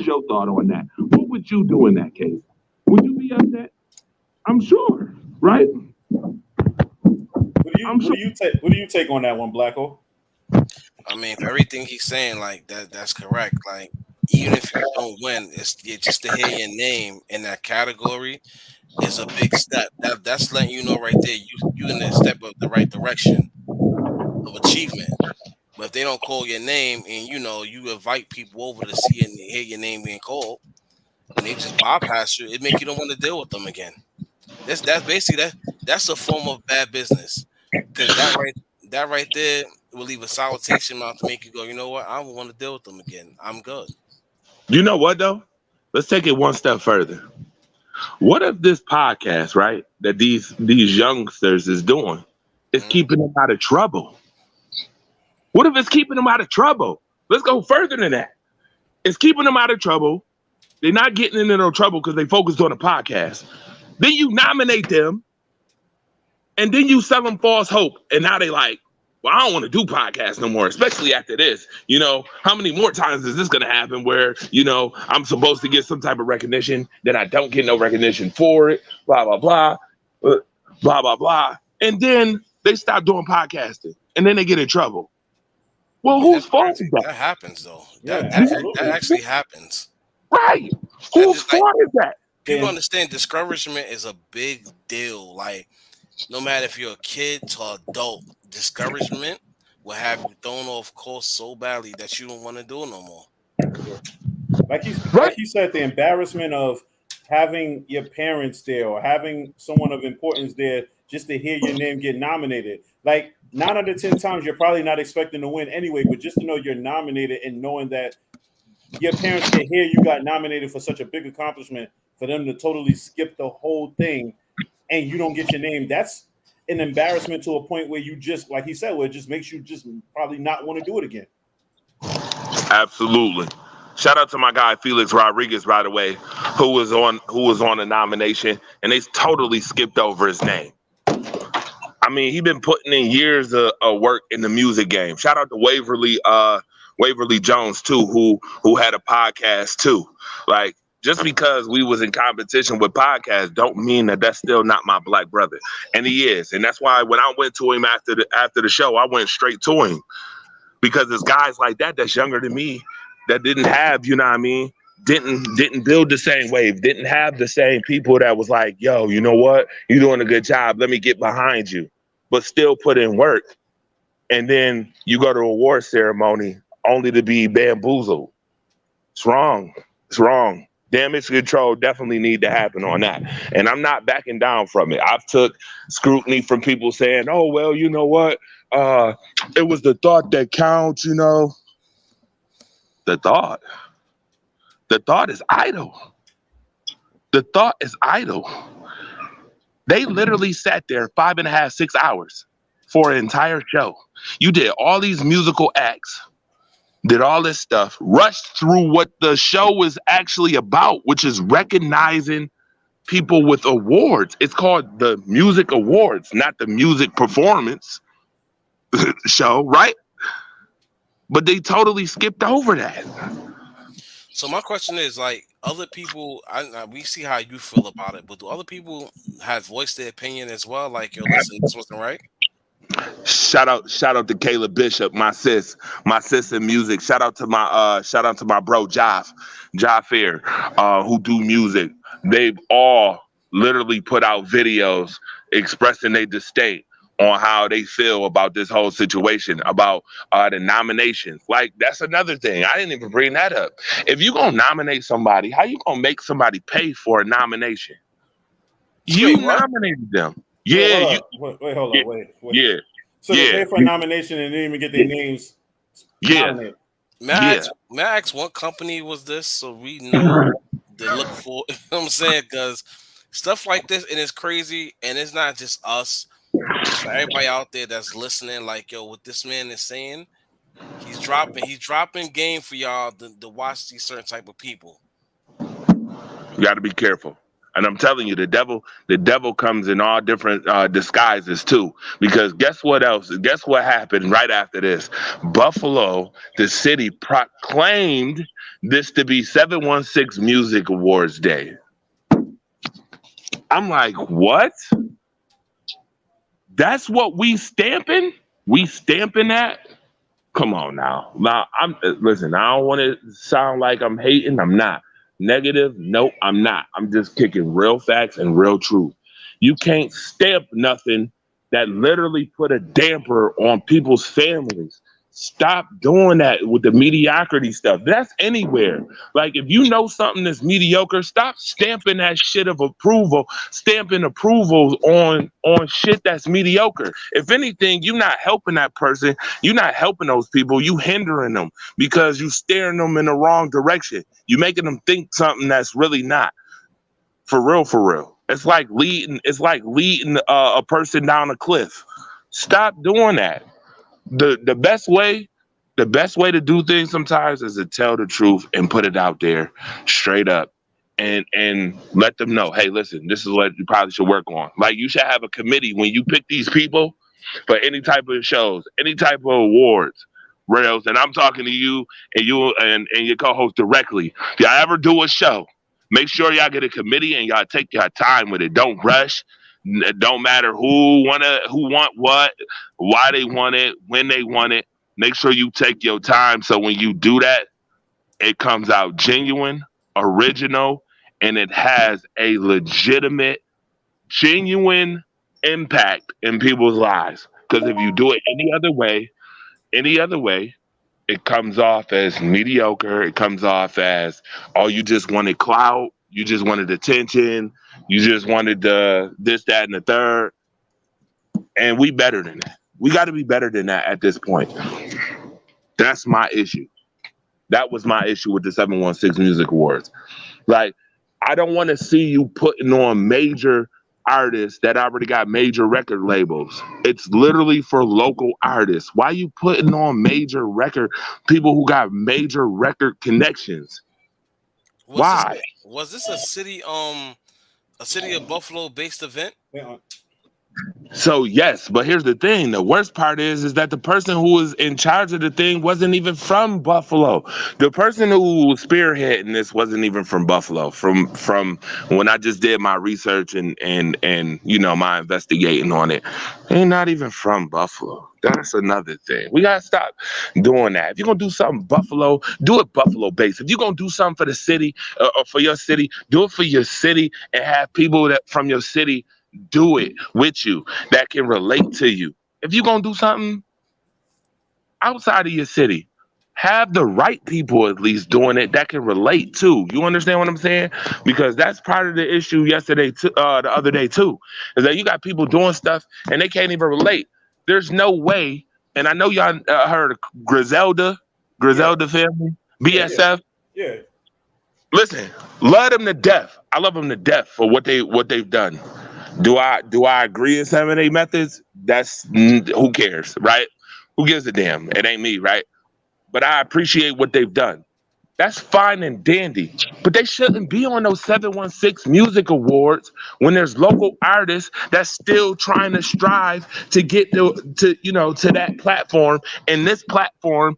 [SPEAKER 6] your thought on that? What would you do in that case? Would you be upset? I'm sure, right?
[SPEAKER 4] What do you take on that one, Blacko?
[SPEAKER 5] I mean, for everything he's saying, like that's correct. Like, even if you don't win, it's just to hear your name in that category is a big step. That's letting you know right there you in the step of the right direction of achievement. But if they don't call your name and you invite people over to see and hear your name being called, and they just bypass you, it make you don't want to deal with them again. That's basically that's a form of bad business. Because that right there will leave a sour taste in your mouth to make you go, you know what? I don't want to deal with them again. I'm good.
[SPEAKER 6] You know what though? Let's take it one step further. What if this podcast, right, that these youngsters is doing, is
[SPEAKER 5] Mhm.
[SPEAKER 6] keeping them out of trouble? What if it's keeping them out of trouble? Let's go further than that. It's keeping them out of trouble. They're not getting into no trouble because they focused on a podcast. Then you nominate them, and then you sell them false hope, and now they like, well, I don't want to do podcasts no more, especially after this. You know, how many more times is this going to happen where, you know, I'm supposed to get some type of recognition, then I don't get no recognition for it, blah, blah, blah, blah, blah, blah. And then they stop doing podcasting, and then they get in trouble. Well,
[SPEAKER 5] Yeah,
[SPEAKER 6] whose fault is that?
[SPEAKER 5] that happens though.
[SPEAKER 4] Yeah,
[SPEAKER 5] That
[SPEAKER 4] absolutely.
[SPEAKER 5] actually happens.
[SPEAKER 6] Right.
[SPEAKER 5] That
[SPEAKER 6] Whose
[SPEAKER 5] is like
[SPEAKER 6] fault is that?
[SPEAKER 5] people
[SPEAKER 4] Yeah.
[SPEAKER 5] understand discouragement is a big deal. Like no matter if you're a kid to adult, discouragement will have you thrown off course so badly that you don't want to do it no more.
[SPEAKER 4] Like
[SPEAKER 6] Right.
[SPEAKER 4] he said, the embarrassment of having your parents there or having someone of importance there just to hear your name get nominated. Like 9 out of 10 times, you're probably not expecting to win anyway, but just to know you're nominated and knowing that your parents can hear you got nominated for such a big accomplishment, for them to totally skip the whole thing and you don't get your name, that's an embarrassment to a point where you just, like he said, where it just makes you just probably not want to do it again.
[SPEAKER 6] Absolutely. Shout out to my guy Felix Rodriguez, by the way, who was on a nomination, and they totally skipped over his name. I mean, he been putting in years of work in the music game. Shout out to Waverly Jones too, who had a podcast too. Like, just because we was in competition with podcasts don't mean that that's still not my black brother, and he is. And that's why when I went to him after the show, I went straight to him, because there's guys like that that's younger than me that didn't have, you know what I mean, didn't build the same wave, didn't have the same people that was like, yo, you know what, you're doing a good job, let me get behind you, but still put in work. And then you go to an award ceremony only to be bamboozled. It's wrong. It's wrong. Damage control definitely need to happen on that. And I'm not backing down from it. I've took scrutiny from people saying, oh, well, you know what? It was the thought that counts, you know. The thought is idle. The thought is idle. They literally sat there 5.5, 6 hours for an entire show. You did all these musical acts, did all this stuff, rushed through what the show was actually about, which is recognizing people with awards. It's called the Music Awards, not the music performance show, right? But they totally skipped over that.
[SPEAKER 5] So my question is, like, other people, we see how you feel about it, but do other people have voiced their opinion as well? Like, yo, listen, this wasn't right.
[SPEAKER 6] Shout out to Kayla Bishop, my sis in music. Shout out to my bro Jaffair, who do music. They've all literally put out videos expressing their disdain on how they feel about this whole situation, about the nominations. Like, that's another thing. I didn't even bring that up. If you're going to nominate somebody, how you going to make somebody pay for a nomination? You nominated them. Yeah.
[SPEAKER 4] Wait, hold on. Wait.
[SPEAKER 6] Yeah.
[SPEAKER 4] So they pay for a nomination and didn't even get their names nominated.
[SPEAKER 5] May I ask what company was this so we know to look for? You know what I'm saying? Because stuff like this, and it's crazy, and it's not just us. For everybody out there that's listening, like, yo, what this man is saying, he's dropping game for y'all to watch these certain type of people.
[SPEAKER 6] You got to be careful. And I'm telling you, the devil comes in all different disguises too. Because guess what else? Guess what happened right after this? Buffalo, the city, proclaimed this to be 716 Music Awards Day. I'm like, what? That's what we stamping? We stamping that? Come on now. Now, listen, I don't want to sound like I'm hating. I'm not. Negative? Nope, I'm not. I'm just kicking real facts and real truth. You can't stamp nothing that literally put a damper on people's families. Stop doing that with the mediocrity stuff. That's anywhere. Like if you know something that's mediocre, stop stamping that shit of approval, stamping approvals on shit that's mediocre. If anything, you're not helping that person. You're not helping those people. You hindering them because you steering them in the wrong direction. You making them think something that's really not. For real, for real. It's like leading. It's like leading a person down a cliff. Stop doing that. The best way to do things sometimes is to tell the truth and put it out there straight up and let them know, hey, listen, this is what you probably should work on. Like you should have a committee when you pick these people for any type of shows, any type of awards. Rellz, and I'm talking to you and your co-host directly. If y'all ever do a show, make sure y'all get a committee and y'all take your time with it. Don't rush. It don't matter who want what, why they want it, when they want it. Make sure you take your time so when you do that, it comes out genuine, original, and it has a legitimate, genuine impact in people's lives. Because if you do it any other way, it comes off as mediocre. It comes off as, oh, you just wanted clout, you just wanted attention, you just wanted this, that, and the third. And we better than that. We got to be better than that at this point. That's my issue. That was my issue with the 716 Music Awards. Like, I don't want to see you putting on major artists that already got major record labels. It's literally for local artists. Why you putting on major record people who got major record connections? Why?
[SPEAKER 5] Was this a city of Buffalo based event?
[SPEAKER 4] Yeah.
[SPEAKER 6] So yes, but here's the thing. The worst part is that the person who was in charge of the thing wasn't even from Buffalo. The person who was spearheading this wasn't even from Buffalo. From when I just did my research and you know my investigating on it, they're not even from Buffalo. That's another thing. We gotta stop doing that. If you're gonna do something Buffalo, do it Buffalo based. If you're gonna do something for the city or for your city, do it for your city and have people that from your city do it with you that can relate to you. If you're gonna do something outside of your city, have the right people at least doing it that can relate to. You understand what I'm saying? Because that's part of the issue yesterday, the other day too, is that you got people doing stuff and they can't even relate. There's no way, and I know y'all heard of Griselda family, BSF.
[SPEAKER 4] Yeah.
[SPEAKER 6] Listen, love them to death. I love them to death for what they've done. Do I agree in some of their methods? That's who cares, right? Who gives a damn? It ain't me, right? But I appreciate what they've done. That's fine and dandy. But they shouldn't be on those 716 Music Awards when there's local artists that's still trying to strive to get to that platform. And this platform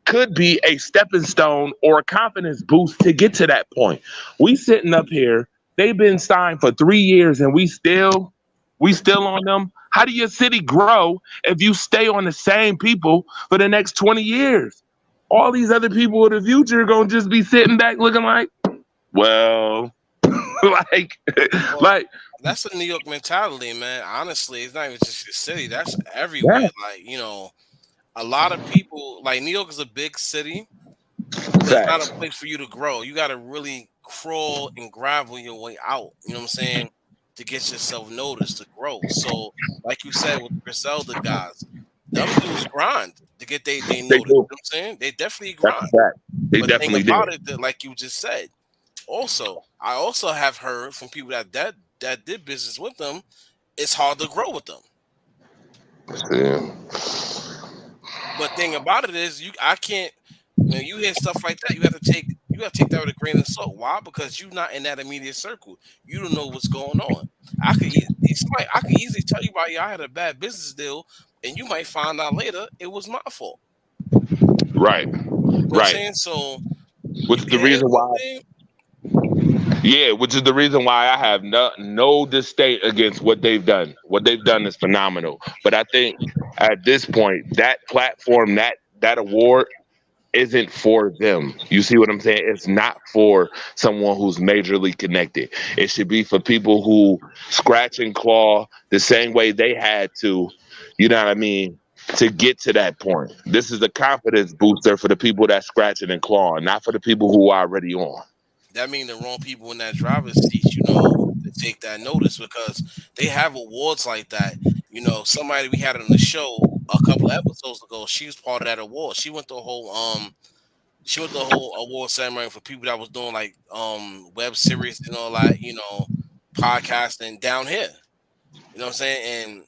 [SPEAKER 6] could be a stepping stone or a confidence boost to get to that point. We sitting up here. They've been signed for 3 years and we still on them. How do your city grow if you stay on the same people for the next 20 years? All these other people in the future are going to just be sitting back looking like, well, like
[SPEAKER 5] that's a New York mentality, man. Honestly, it's not even just the city. That's everywhere.
[SPEAKER 6] Yeah.
[SPEAKER 5] Like, a lot of people, like New York is a big city. It's not a place for you to grow. You got to really crawl and gravel your way out. You know what I'm saying? To get yourself noticed, to grow. So, like you said with the Griselda guys, them dudes grind to get they noticed. You know what I'm saying? They definitely grind.
[SPEAKER 6] They
[SPEAKER 5] but
[SPEAKER 6] definitely
[SPEAKER 5] thing about
[SPEAKER 6] did.
[SPEAKER 5] it, that, like you just said, I also have heard from people that did business with them, it's hard to grow with them.
[SPEAKER 6] Yeah.
[SPEAKER 5] But thing about it is, I can't. When you hear stuff like that, you have to take that with a grain of salt. Why? Because you're not in that immediate circle. You don't know what's going on. I could easily tell you why I had a bad business deal, and you might find out later it was my fault.
[SPEAKER 6] Right.
[SPEAKER 5] You know what I'm saying? So,
[SPEAKER 6] which is the reason why. Yeah, which is the reason why I have no disdain against what they've done. What they've done is phenomenal. But I think at this point, that platform, that award isn't for them. You see what I'm saying? It's not for someone who's majorly connected. It should be for people who scratch and claw the same way they had to, you know what I mean, to get to that point. This is a confidence booster for the people that scratching and clawing, not for the people who are already on.
[SPEAKER 5] That means the wrong people in that driver's seat, you know, to take that notice because they have awards like that. You know, somebody we had on the show a couple of episodes ago, she was part of that award. She went to the whole award ceremony for people that was doing like web series and all that, you know, podcasting down here. You know what I'm saying? And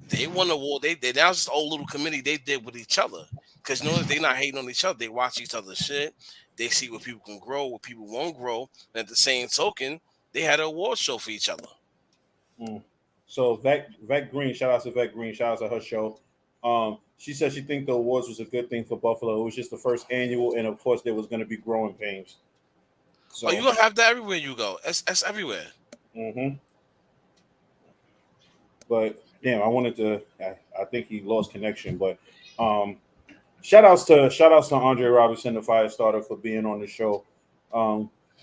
[SPEAKER 5] they won the award. They that was just old little committee they did with each other. Because you know they not hating on each other. They watch each other's shit. They see what people can grow, what people won't grow. And at the same token, they had an award show for each other.
[SPEAKER 4] So Vet Green, shout out to Vet Green, shout out to her show. She said she think the awards was a good thing for Buffalo. It was just the first annual, and of course there was going to be growing pains. So
[SPEAKER 5] You gonna have that everywhere you go. That's everywhere.
[SPEAKER 4] But damn, I wanted to. I think he lost connection. But shout outs to Andre Robinson, the fire starter, for being on the show.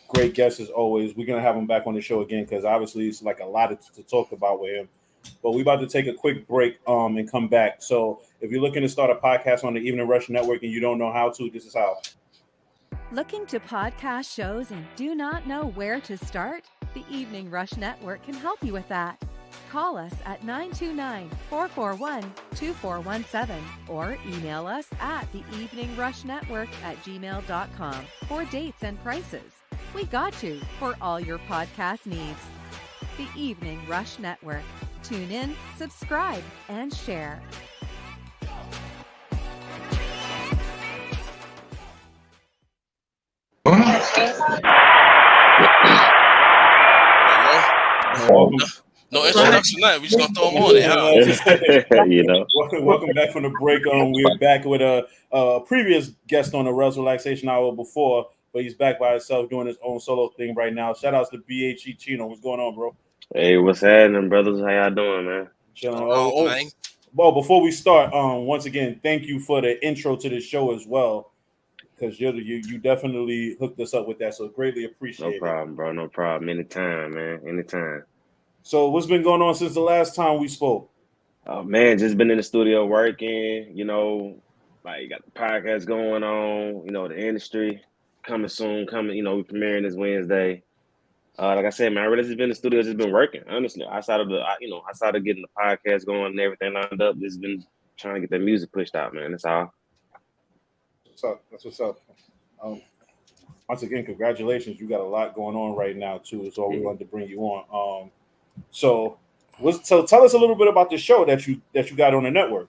[SPEAKER 4] Great guest as always. We're gonna have him back on the show again because obviously it's like a lot to talk about with him. But we're about to take a quick break and come back. So if you're looking to start a podcast on the Evening Rush Network and you don't know how to, this is how.
[SPEAKER 7] Looking to podcast shows and do not know where to start? The Evening Rush Network can help you with that. Call us at 929-441-2417 or email us at theeveningrushnetwork@gmail.com for dates and prices. We got you for all your podcast needs. The Evening Rush Network. Tune in, subscribe, and share.
[SPEAKER 5] No introduction, nothing. We just gonna throw them on it.
[SPEAKER 8] You know.
[SPEAKER 4] Welcome back from the break. We're back with a previous guest on the Rellz Relaxation Hour before, but he's back by himself doing his own solo thing right now. Shout outs to BHE Chino. What's going on, bro?
[SPEAKER 8] Hey, what's happening, brothers? How y'all doing, man?
[SPEAKER 4] Chilling. Well, before we start, once again, thank you for the intro to the show as well, because you definitely hooked us up with that, so greatly appreciate it.
[SPEAKER 8] No problem, bro. No problem. Anytime, man. Anytime.
[SPEAKER 4] So what's been going on since the last time we spoke?
[SPEAKER 8] Oh, man, just been in the studio working, you know, like got the podcast going on, you know, the industry coming soon, we premiering this Wednesday. Like I said, man, I really just been in the studio, just been working, honestly. Outside of getting the podcast going and everything lined up, just been trying to get that music pushed out, man. That's all.
[SPEAKER 4] That's what's up. Once again, congratulations. You got a lot going on right now, too. It's all we wanted to bring you on. So tell us a little bit about the show that you got on the network.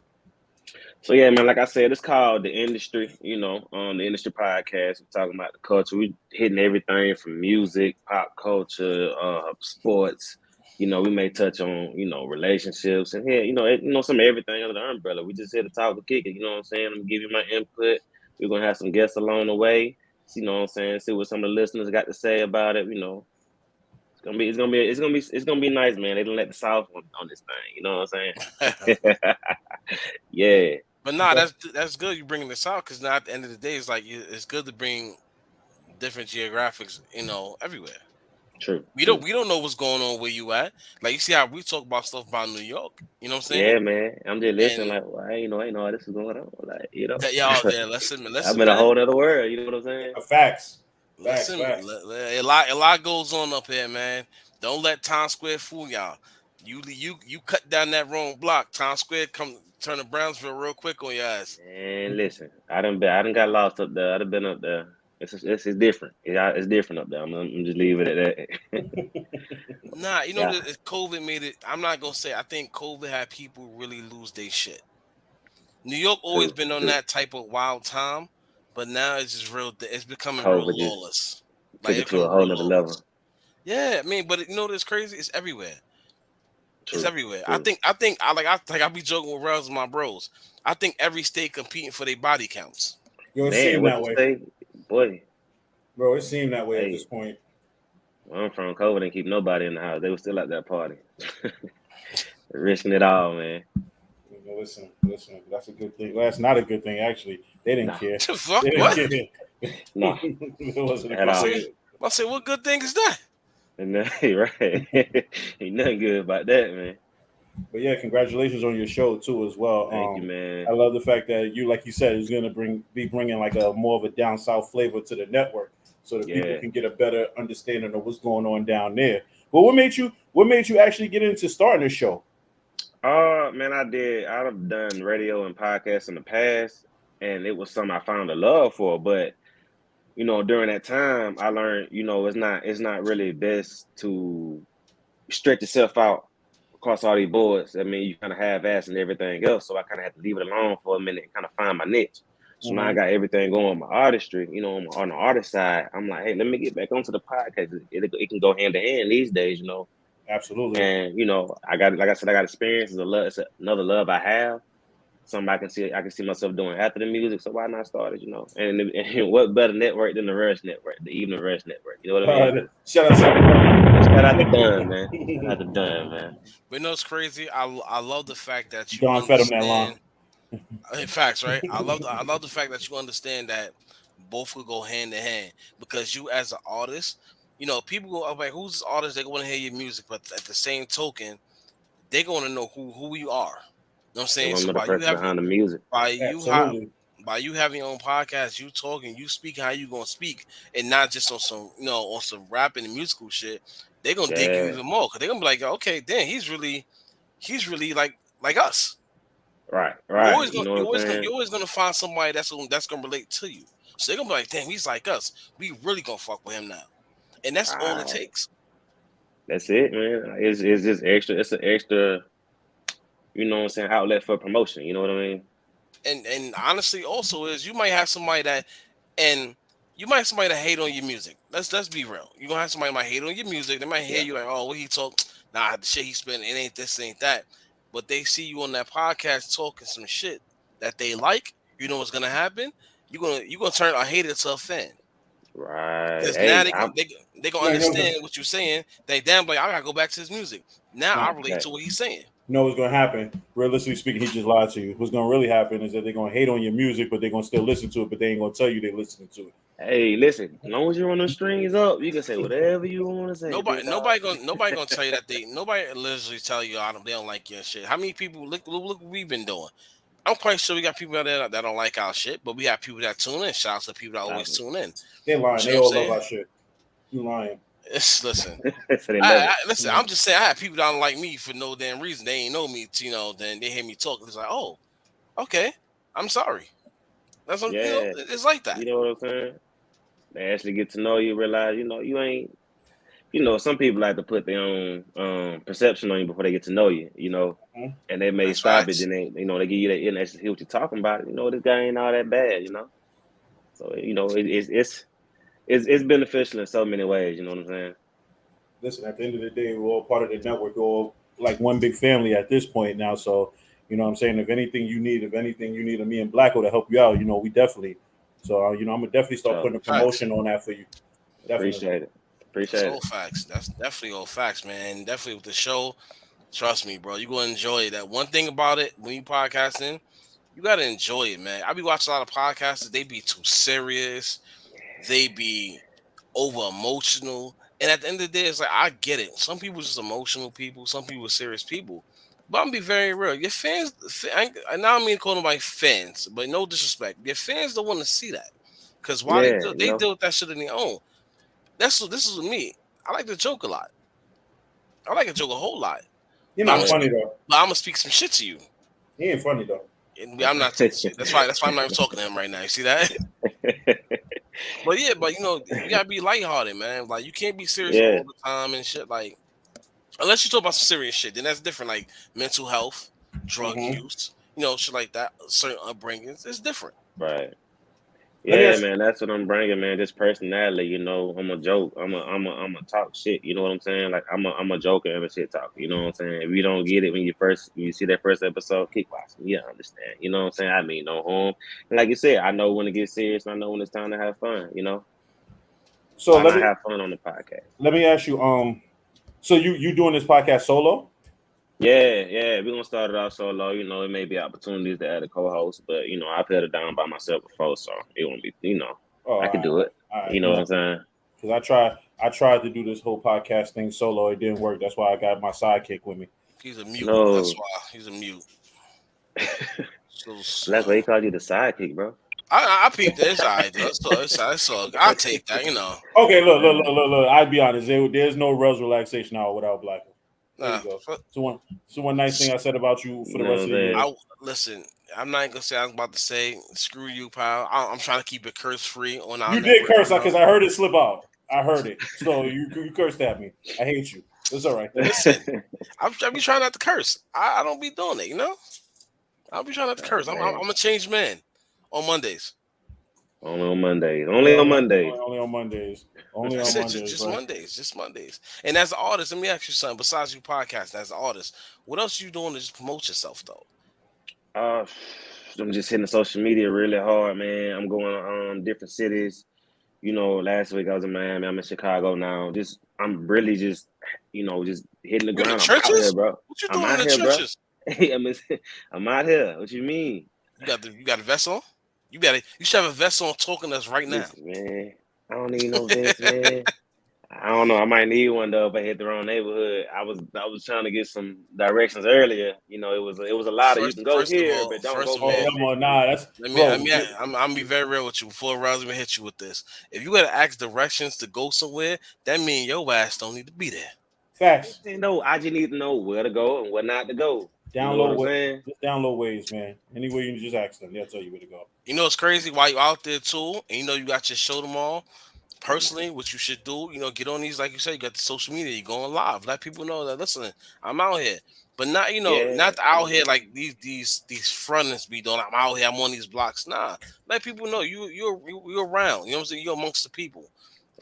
[SPEAKER 8] So yeah, man, like I said, it's called The Industry, the Industry Podcast. We're talking about the culture. We're hitting everything from music, pop culture, sports. We may touch on, relationships and here, some of everything under the umbrella. We just here to talk and kick it, you know what I'm saying? I'm gonna give you my input. We're gonna have some guests along the way. You know what I'm saying? See what some of the listeners got to say about it, It's gonna be nice, man. They don't let the South on this thing. You know what I'm saying? Yeah.
[SPEAKER 5] But nah, that's good. You bringing this out because now at the end of the day, it's like it's good to bring different geographics, everywhere.
[SPEAKER 8] True.
[SPEAKER 5] We don't know what's going on where you at. Like you see how we talk about stuff about New York. You know what I'm saying?
[SPEAKER 8] Yeah, man. I'm just listening. Like, well, I ain't know how this is going on. Like,
[SPEAKER 5] that y'all there. Listen.
[SPEAKER 8] I'm in a whole other world. You know what I'm saying?
[SPEAKER 4] Facts.
[SPEAKER 5] Listen, a lot goes on up here, man. Don't let Times Square fool y'all. You cut down that wrong block. Times Square come turn to Brownsville real quick on your ass.
[SPEAKER 8] And listen, I done got lost up there. I done been up there. It's different. It's different up there. I'm just leave it at that.
[SPEAKER 5] Nah, COVID made it. I'm not gonna say. I think COVID had people really lose their shit. New York always been on that type of wild time, but now it's just real. It's becoming real lawless.
[SPEAKER 8] Took it to a whole nother level.
[SPEAKER 5] Yeah, I mean, but it's crazy. It's everywhere.
[SPEAKER 8] True.
[SPEAKER 5] It's everywhere.
[SPEAKER 8] True.
[SPEAKER 5] I think I be joking with Rellz and my bros. I think every state competing for their body counts.
[SPEAKER 4] Yo, it seemed that way.
[SPEAKER 8] Boy.
[SPEAKER 4] Bro, it seemed that way at this point.
[SPEAKER 8] Where I'm from, COVID didn't keep nobody in the house. They were still at that party. Risking it all, man.
[SPEAKER 4] Listen. That's a good thing. Well, that's not a good thing, actually. They didn't care.
[SPEAKER 5] Fuck,
[SPEAKER 4] they didn't
[SPEAKER 5] what?
[SPEAKER 4] Care.
[SPEAKER 8] No.
[SPEAKER 4] It wasn't
[SPEAKER 8] at all.
[SPEAKER 5] I say, what good thing is that?
[SPEAKER 8] Right. Ain't nothing good about that, man.
[SPEAKER 4] But yeah, congratulations on your show too as well.
[SPEAKER 8] Thank you, man.
[SPEAKER 4] I love the fact that you, like you said, is going to be bringing like a more of a down south flavor to the network, so that people
[SPEAKER 8] Yeah.
[SPEAKER 4] can get a better understanding of what's going on down there. But what made you actually get into starting a show?
[SPEAKER 8] Man, I've done radio and podcasts in the past, and it was something I found a love for. But during that time, I learned, it's not really best to stretch yourself out across all these boards. I mean, you kind of half-ass and everything else, so I kind of had to leave it alone for a minute and kind of find my niche. So now I got everything going with my artistry, on the artist side. I'm like, hey, let me get back onto the podcast. It can go hand in hand these days,
[SPEAKER 4] Absolutely.
[SPEAKER 8] And I got, like I said, I got experience. It's another love I have. Something I can see myself doing after the music. So why not start it? And what better network than the Rush Network, the Evening Rush Network? You know what I mean?
[SPEAKER 4] Shout out
[SPEAKER 8] to Dunn, man. Shout out to Dunn, man.
[SPEAKER 5] But it's crazy. I love the fact that you
[SPEAKER 4] Don fed him that line.
[SPEAKER 5] In facts, right? I love the fact that you understand that both will go hand in hand, because you as an artist, people go like, who's this artist? They want to hear your music, but at the same token, they're going to know who you are. You know what I'm saying? So
[SPEAKER 8] The person behind the music.
[SPEAKER 5] by you having your own podcast, you talking, you speaking how you gonna speak, and not just on some rapping and musical shit, they're gonna dig you even more, because they're gonna be like, okay, damn, he's really like us.
[SPEAKER 8] Right.
[SPEAKER 5] You're always gonna find somebody that's gonna relate to you. So they're gonna be like, damn, he's like us. We really gonna fuck with him now. And that's all it takes.
[SPEAKER 8] That's it, man. It's just extra. It's an extra, outlet for promotion. You know what I mean?
[SPEAKER 5] And honestly, also is you might have somebody that hate on your music. Let's be real. You're gonna have somebody that might hate on your music. They might hear you like, oh, what he talk? Nah, the shit he spinning, it ain't this, ain't that. But they see you on that podcast talking some shit that they like. You know what's gonna happen? You're gonna turn a hater to a fan.
[SPEAKER 8] Right.
[SPEAKER 5] Because now they gonna understand what you're saying. They damn like, I gotta go back to his music. Now I relate to what he's saying.
[SPEAKER 4] You know what's gonna happen? Realistically speaking, he just lied to you. What's gonna really happen is that they're gonna hate on your music, but they're gonna still listen to it, but they ain't gonna tell you they're listening to it.
[SPEAKER 8] Hey, listen, as long as you run those strings up, you can say whatever you want to say.
[SPEAKER 5] Nobody gonna tell you that nobody literally tell you they don't like your shit. How many people look what we've been doing? I'm quite sure we got people out there that don't like our shit, but we have people that tune in. Shout out to people that always tune in.
[SPEAKER 4] They're lying. They all love our shit. You lying.
[SPEAKER 5] Listen, listen. I'm just saying, I have people that don't like me for no damn reason. They ain't know me, then they hear me talk. It's like, oh, okay, I'm sorry. That's what it's like that.
[SPEAKER 8] You know what I'm saying? They actually get to know you, realize, you ain't, some people like to put their own perception on you before they get to know you, and they may stop it, then they give you that and actually hear what you're talking about. This guy ain't all that bad, So it's beneficial in so many ways. You know what I'm saying?
[SPEAKER 4] Listen, at the end of the day, we're all part of the network. We're all like one big family at this point now. So you know what I'm saying? If anything you need of me and Blacko to help you out, we definitely. So I'm gonna definitely start putting a promotion on that for you. Definitely.
[SPEAKER 8] Appreciate it.
[SPEAKER 5] All facts. That's definitely all facts, man. And definitely with the show, trust me, bro. You're gonna enjoy it. That one thing about it when you podcasting, you gotta enjoy it, man. I be watching a lot of podcasts. They be too serious. They be over emotional. And at the end of the day, it's like, I get it. Some people just emotional people. Some people are serious people. But I'm gonna be very real. Your fans, I don't mean to call them like fans, but no disrespect. Your fans don't want to see that. Because why they deal with that shit on their own. This is with me. I like to joke a lot. I like to joke a whole lot.
[SPEAKER 4] You're not funny though.
[SPEAKER 5] But I'm gonna speak some shit to you.
[SPEAKER 4] He ain't funny though.
[SPEAKER 5] And I'm not. That's why I'm not even talking to him right now. You see that? But you gotta be lighthearted, man. Like you can't be serious all the time and shit. Like unless you talk about some serious shit, then that's different. Like mental health, drug use, shit like that. Certain upbringings, it's different.
[SPEAKER 8] Right. Yeah, man, that's what I'm bringing, man. This personality, I'm a joke. I'm a talk shit. You know what I'm saying? Like I'm a joker and a shit talker. You know what I'm saying? If you don't get it when you see that first episode, keep watching. You understand? You know what I'm saying? I mean no harm. And like you said, I know when to get serious. And I know when it's time to have fun.
[SPEAKER 4] So
[SPEAKER 8] let me have fun on the podcast.
[SPEAKER 4] Let me ask you. So you doing this podcast solo?
[SPEAKER 8] Yeah, we're gonna start it off solo. It may be opportunities to add a co-host, but I've held it down by myself before, so it won't be. I can do it. You know what I'm saying?
[SPEAKER 4] Because I tried to do this whole podcast thing solo. It didn't work. That's why I got my sidekick with me.
[SPEAKER 5] He's a mute.
[SPEAKER 8] No.
[SPEAKER 5] That's why he's a mute.
[SPEAKER 8] That's why he called you the sidekick, bro.
[SPEAKER 5] I peeped that. It's all right, though. I'll take that, you know.
[SPEAKER 4] Okay, look. I'd be honest. There's no Rellz Relaxation hour without Black. There you go. So one nice thing I said about you for the rest of the year.
[SPEAKER 5] Listen, I'm not gonna say I was about to say screw you, pal. I'm trying to keep it curse free on our.
[SPEAKER 4] You did curse because I heard it slip out. I heard it. So you cursed at me. I hate you. It's all right.
[SPEAKER 5] Listen, I be trying not to curse. I don't be doing it, you know. I'll be trying not to curse. I'm a changed man on Mondays.
[SPEAKER 8] Only on Mondays. Only on Mondays.
[SPEAKER 4] Only on Mondays. Only on
[SPEAKER 5] Mondays.
[SPEAKER 4] Just
[SPEAKER 5] right? Just Mondays. And as an artist, let me ask you something. Besides you podcast, as an artist, what else you doing to just promote yourself though?
[SPEAKER 8] I'm just hitting social media really hard, man. I'm going different cities. You know, last week I was in Miami. I'm in Chicago now. I'm really just hitting the ground. I'm out here, bro.
[SPEAKER 5] What you doing in the trenches?
[SPEAKER 8] I'm out here. What you mean?
[SPEAKER 5] You got a vest on? You should have a vest on talking to us right now.
[SPEAKER 8] Listen, man, I don't need no vest, man. I don't know. I might need one though if I hit the wrong neighborhood. I was trying to get some directions earlier. You know, it was a lot of you can go here, but don't go there.
[SPEAKER 5] I'm gonna be very real with you before Rellz even hit you with this. If you gotta ask directions to go somewhere, that means your ass don't need to be there.
[SPEAKER 4] Facts.
[SPEAKER 8] No, I just need to know where to go and where not to go.
[SPEAKER 4] Download ways, man. Anywhere you can just ask them, they'll tell you where to go.
[SPEAKER 5] You know, it's crazy while you out there too, and you know you got your show tomorrow. Personally, what you should do, get on these, like you said, you got the social media, you're going live, let people know that listen, I'm out here, but not not out here like these fronters be doing. I'm out here, I'm on these blocks. Nah, let people know you're around. You know what I'm saying? You're amongst the people,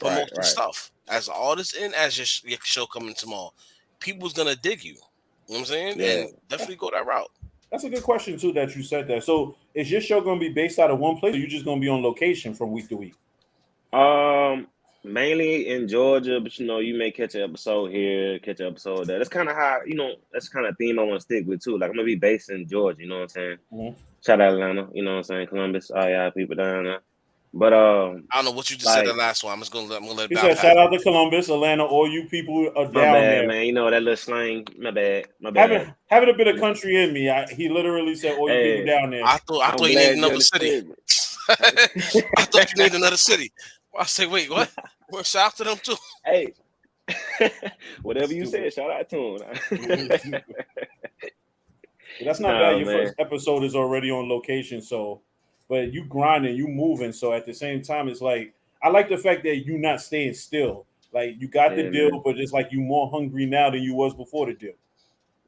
[SPEAKER 5] promote the stuff as an artist and as your show coming tomorrow. People's gonna dig you. You know what I'm saying?
[SPEAKER 8] Yeah.
[SPEAKER 5] And definitely go that route.
[SPEAKER 4] That's a good question too that you said that. So is your show going to be based out of one place, or you just going to be on location from week to week?
[SPEAKER 8] Mainly in Georgia, but you may catch an episode here, catch an episode there. That's kind of how that's kind of theme I want to stick with too. Like I'm gonna be based in Georgia, you know what I'm saying?
[SPEAKER 4] Mm-hmm.
[SPEAKER 8] Shout out Atlanta, you know what I'm saying? Columbus, all y'all people down there. But
[SPEAKER 5] I don't know what you just said the last one. I'm gonna let it.
[SPEAKER 4] He said, "Shout out to Columbus, Atlanta, all you people are down there."
[SPEAKER 8] Man. You know that little slang. My bad.
[SPEAKER 4] Having a bit of country in me, he literally said, "All you people down there."
[SPEAKER 5] I thought you needed another city. I thought you needed another city. I say, wait, what? We're shout out to them too.
[SPEAKER 8] Hey, whatever you said, shout out to them.
[SPEAKER 4] That's not bad. Your first episode is already on location, so. But you grinding, you moving. So at the same time, it's like I like the fact that you not staying still. Like you got the deal, but it's like you more hungry now than you was before the deal.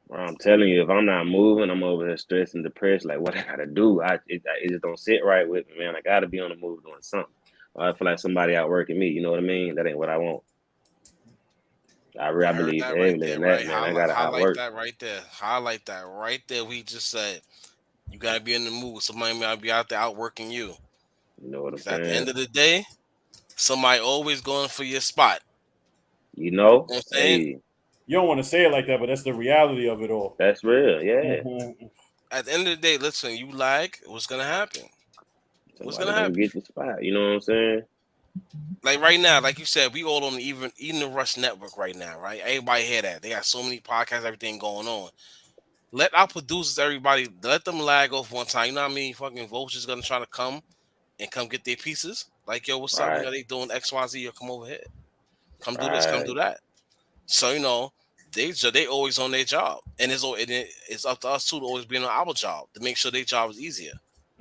[SPEAKER 8] Well, I'm telling you, if I'm not moving, I'm over here stressed and depressed. Like what I gotta do, it just don't sit right with me, man. I gotta be on the move doing something. I feel like somebody outworking me. You know what I mean? That ain't what I want. I believe heavily in that, man. I gotta outwork
[SPEAKER 5] that right there. Highlight that right there. We just said. You gotta be in the mood. Somebody might be out there outworking you.
[SPEAKER 8] You know what I'm saying?
[SPEAKER 5] At the end of the day, somebody always going for your spot.
[SPEAKER 8] You know
[SPEAKER 5] what I'm saying?
[SPEAKER 4] Hey. You don't want to say it like that, but that's the reality of it all.
[SPEAKER 8] That's real, yeah.
[SPEAKER 5] Mm-hmm. At the end of the day, listen, you what's gonna happen? What's gonna happen?
[SPEAKER 8] Get the spot. You know what I'm saying?
[SPEAKER 5] Like right now, like you said, we all on the Evening Rush Network right now, right? Everybody hear that. They got so many podcasts, everything going on. Let our producers, everybody, let them lag off one time. You know what I mean? Fucking vultures gonna try to come get their pieces. Like, yo, what's up? You know, they doing XYZ or come over here. Come do this, come do that. So, they always on their job. And it's up to us too to always be on our job to make sure their job is easier.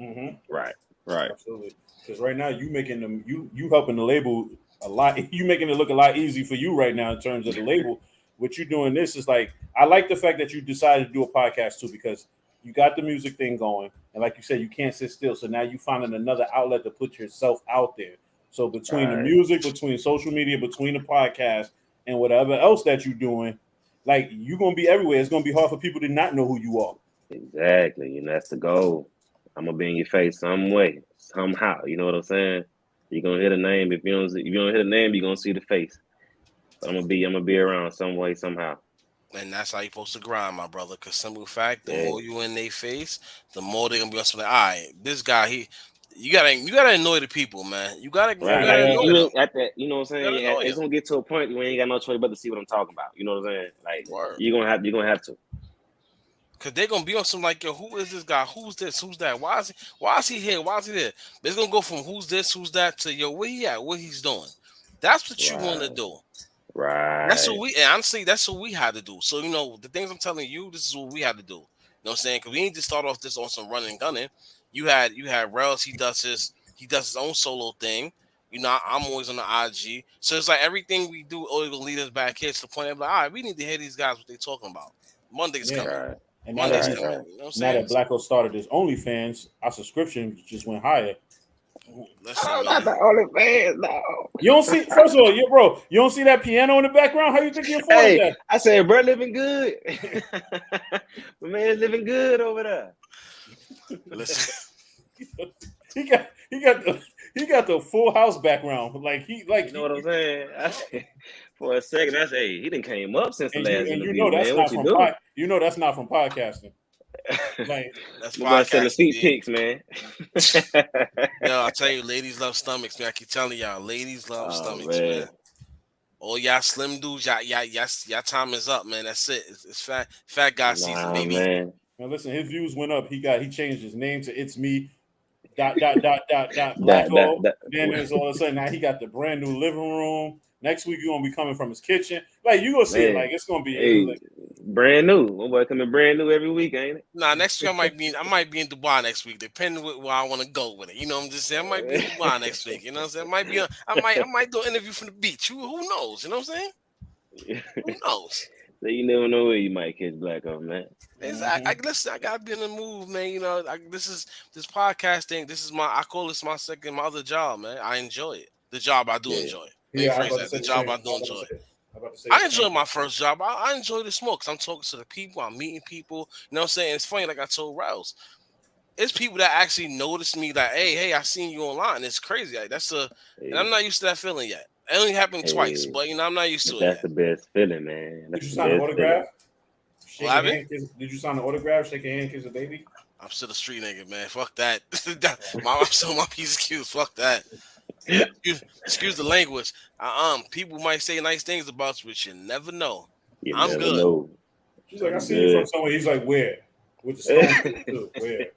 [SPEAKER 4] Mm-hmm.
[SPEAKER 8] Right.
[SPEAKER 4] Absolutely. Because right now you making them you helping the label a lot. You making it look a lot easy for you right now in terms of the label. What you doing this is like I like the fact that you decided to do a podcast too because you got the music thing going and like you said you can't sit still. So now you finding another outlet to put yourself out there. So between the music, between social media, between the podcast and whatever else that you're doing, like you're gonna be everywhere. It's gonna be hard for people to not know who you are.
[SPEAKER 8] Exactly, and that's the goal. I'm gonna be in your face some way, somehow. You know what I'm saying? You're gonna hit a name. If you don't hit a name, you're gonna see the face. I'm gonna be around some way, somehow.
[SPEAKER 5] And that's how you're supposed to grind, my brother. Because simple fact, the more you in their face, the more they're gonna be like, all right, this guy, you gotta annoy the people, man. You gotta annoy them.
[SPEAKER 8] At that, you know what I'm saying? It's gonna get to a point where you ain't got no choice but to see what I'm talking about. You know what I'm saying? Like you're gonna have to.
[SPEAKER 5] Cause they're gonna be on some like, yo, who is this guy? Who's this? Who's that? Why is he here? Why is he there? It's gonna go from who's this, who's that to yo, where he at? What he's doing. That's what you want to
[SPEAKER 8] Right.
[SPEAKER 5] do. That's what
[SPEAKER 8] Right.
[SPEAKER 5] we, and honestly, that's what we had to do. So, the things I'm telling you, this is what we had to do. You know what I'm saying? Because we need to start off this on some running and gunning. You had Rellz, he does his own solo thing. I'm always on the IG. So it's like everything we do always will lead us back here to the point of like, all right, we need to hear these guys what they talking about. Monday's
[SPEAKER 4] Yeah.
[SPEAKER 5] coming.
[SPEAKER 8] Right.
[SPEAKER 4] And
[SPEAKER 5] Monday's
[SPEAKER 8] Right.
[SPEAKER 5] coming.
[SPEAKER 8] Right.
[SPEAKER 5] You know what I'm
[SPEAKER 4] now
[SPEAKER 5] saying?
[SPEAKER 4] that Blacko started his OnlyFans, our subscription just went higher.
[SPEAKER 5] Listen,
[SPEAKER 8] Oh,
[SPEAKER 5] man.
[SPEAKER 8] not the OnlyFans, no.
[SPEAKER 4] You don't see, first of all, you don't see that piano in the background? How you think he afforded
[SPEAKER 8] Hey,
[SPEAKER 4] that?
[SPEAKER 8] I said, bro, living good. My man's living good over there.
[SPEAKER 5] Listen.
[SPEAKER 4] He got the full house background.
[SPEAKER 8] You know what I'm saying? I said, for a second, I said, hey, he done came up since the
[SPEAKER 4] and
[SPEAKER 8] last
[SPEAKER 4] you
[SPEAKER 8] interview,
[SPEAKER 4] know that's
[SPEAKER 8] man.
[SPEAKER 4] not
[SPEAKER 8] What you
[SPEAKER 4] from
[SPEAKER 8] doing?
[SPEAKER 4] that's not from podcasting. Like
[SPEAKER 5] That's
[SPEAKER 8] My boy selling
[SPEAKER 5] podcasting,
[SPEAKER 8] feet
[SPEAKER 5] dude.
[SPEAKER 8] pics, man.
[SPEAKER 5] Yo, I tell you, ladies love stomachs, man. I keep telling y'all, ladies love
[SPEAKER 8] Oh,
[SPEAKER 5] stomachs, man.
[SPEAKER 8] man.
[SPEAKER 5] All y'all slim dudes, y'all time is up, man. That's it. It's fat guy season,
[SPEAKER 8] Nah,
[SPEAKER 5] baby.
[SPEAKER 8] man.
[SPEAKER 4] now listen, his views went up. He changed his name to It's Me dot
[SPEAKER 8] That,
[SPEAKER 4] Blacko.
[SPEAKER 8] that.
[SPEAKER 4] Then there's all of a sudden now he got the brand new living room. Next week you're gonna be coming from his kitchen. Like you gonna see it.
[SPEAKER 8] Man.
[SPEAKER 4] Like it's gonna be
[SPEAKER 8] Hey, brand new. My boy coming brand new every week, ain't it?
[SPEAKER 5] Nah, next week I might be in Dubai next week, depending where I want to go with it. You know what I'm just saying? I might be in Dubai next week. You know what I'm saying? I might do an interview from the beach. Who knows? You know what I'm saying? Who knows?
[SPEAKER 8] So you never know where you might catch Blacko, man.
[SPEAKER 5] Exactly. Listen, I gotta be in the move, man. This podcast thing. I call this my other job, man. I enjoy it. The job I do
[SPEAKER 8] Yeah.
[SPEAKER 5] enjoy.
[SPEAKER 4] Yeah, I was
[SPEAKER 5] Rephrase
[SPEAKER 4] about to
[SPEAKER 5] that.
[SPEAKER 4] say
[SPEAKER 5] The
[SPEAKER 4] the
[SPEAKER 5] job
[SPEAKER 4] same.
[SPEAKER 5] I do enjoy.
[SPEAKER 4] I
[SPEAKER 5] I enjoy my first job. I enjoy the smoke because I'm talking to the people. I'm meeting people. You know what I'm saying? It's funny, like I told Rellz. It's people that actually notice me like, hey, I seen you online. It's crazy. Like, and I'm not used to that feeling yet. It only happened twice, but I'm not used to it
[SPEAKER 8] That's
[SPEAKER 5] yet.
[SPEAKER 8] the best feeling, man.
[SPEAKER 4] Did
[SPEAKER 8] That's
[SPEAKER 4] you
[SPEAKER 8] the
[SPEAKER 4] sign an
[SPEAKER 8] best
[SPEAKER 4] autograph? Shake
[SPEAKER 5] What
[SPEAKER 4] your
[SPEAKER 5] happened?
[SPEAKER 4] hand, kiss, did you sign an autograph? Shake your hand, kiss a baby?
[SPEAKER 5] I'm still a street nigga, man. Fuck that. I'm still my piece of cues. Fuck that. Excuse the language. People might say nice things about you, but you never know.
[SPEAKER 8] You
[SPEAKER 5] I'm
[SPEAKER 8] never
[SPEAKER 5] good.
[SPEAKER 8] know.
[SPEAKER 4] She's like, I
[SPEAKER 8] I'm
[SPEAKER 4] seen you from
[SPEAKER 8] good.
[SPEAKER 4] somewhere. He's like, where? With the stone too. Where?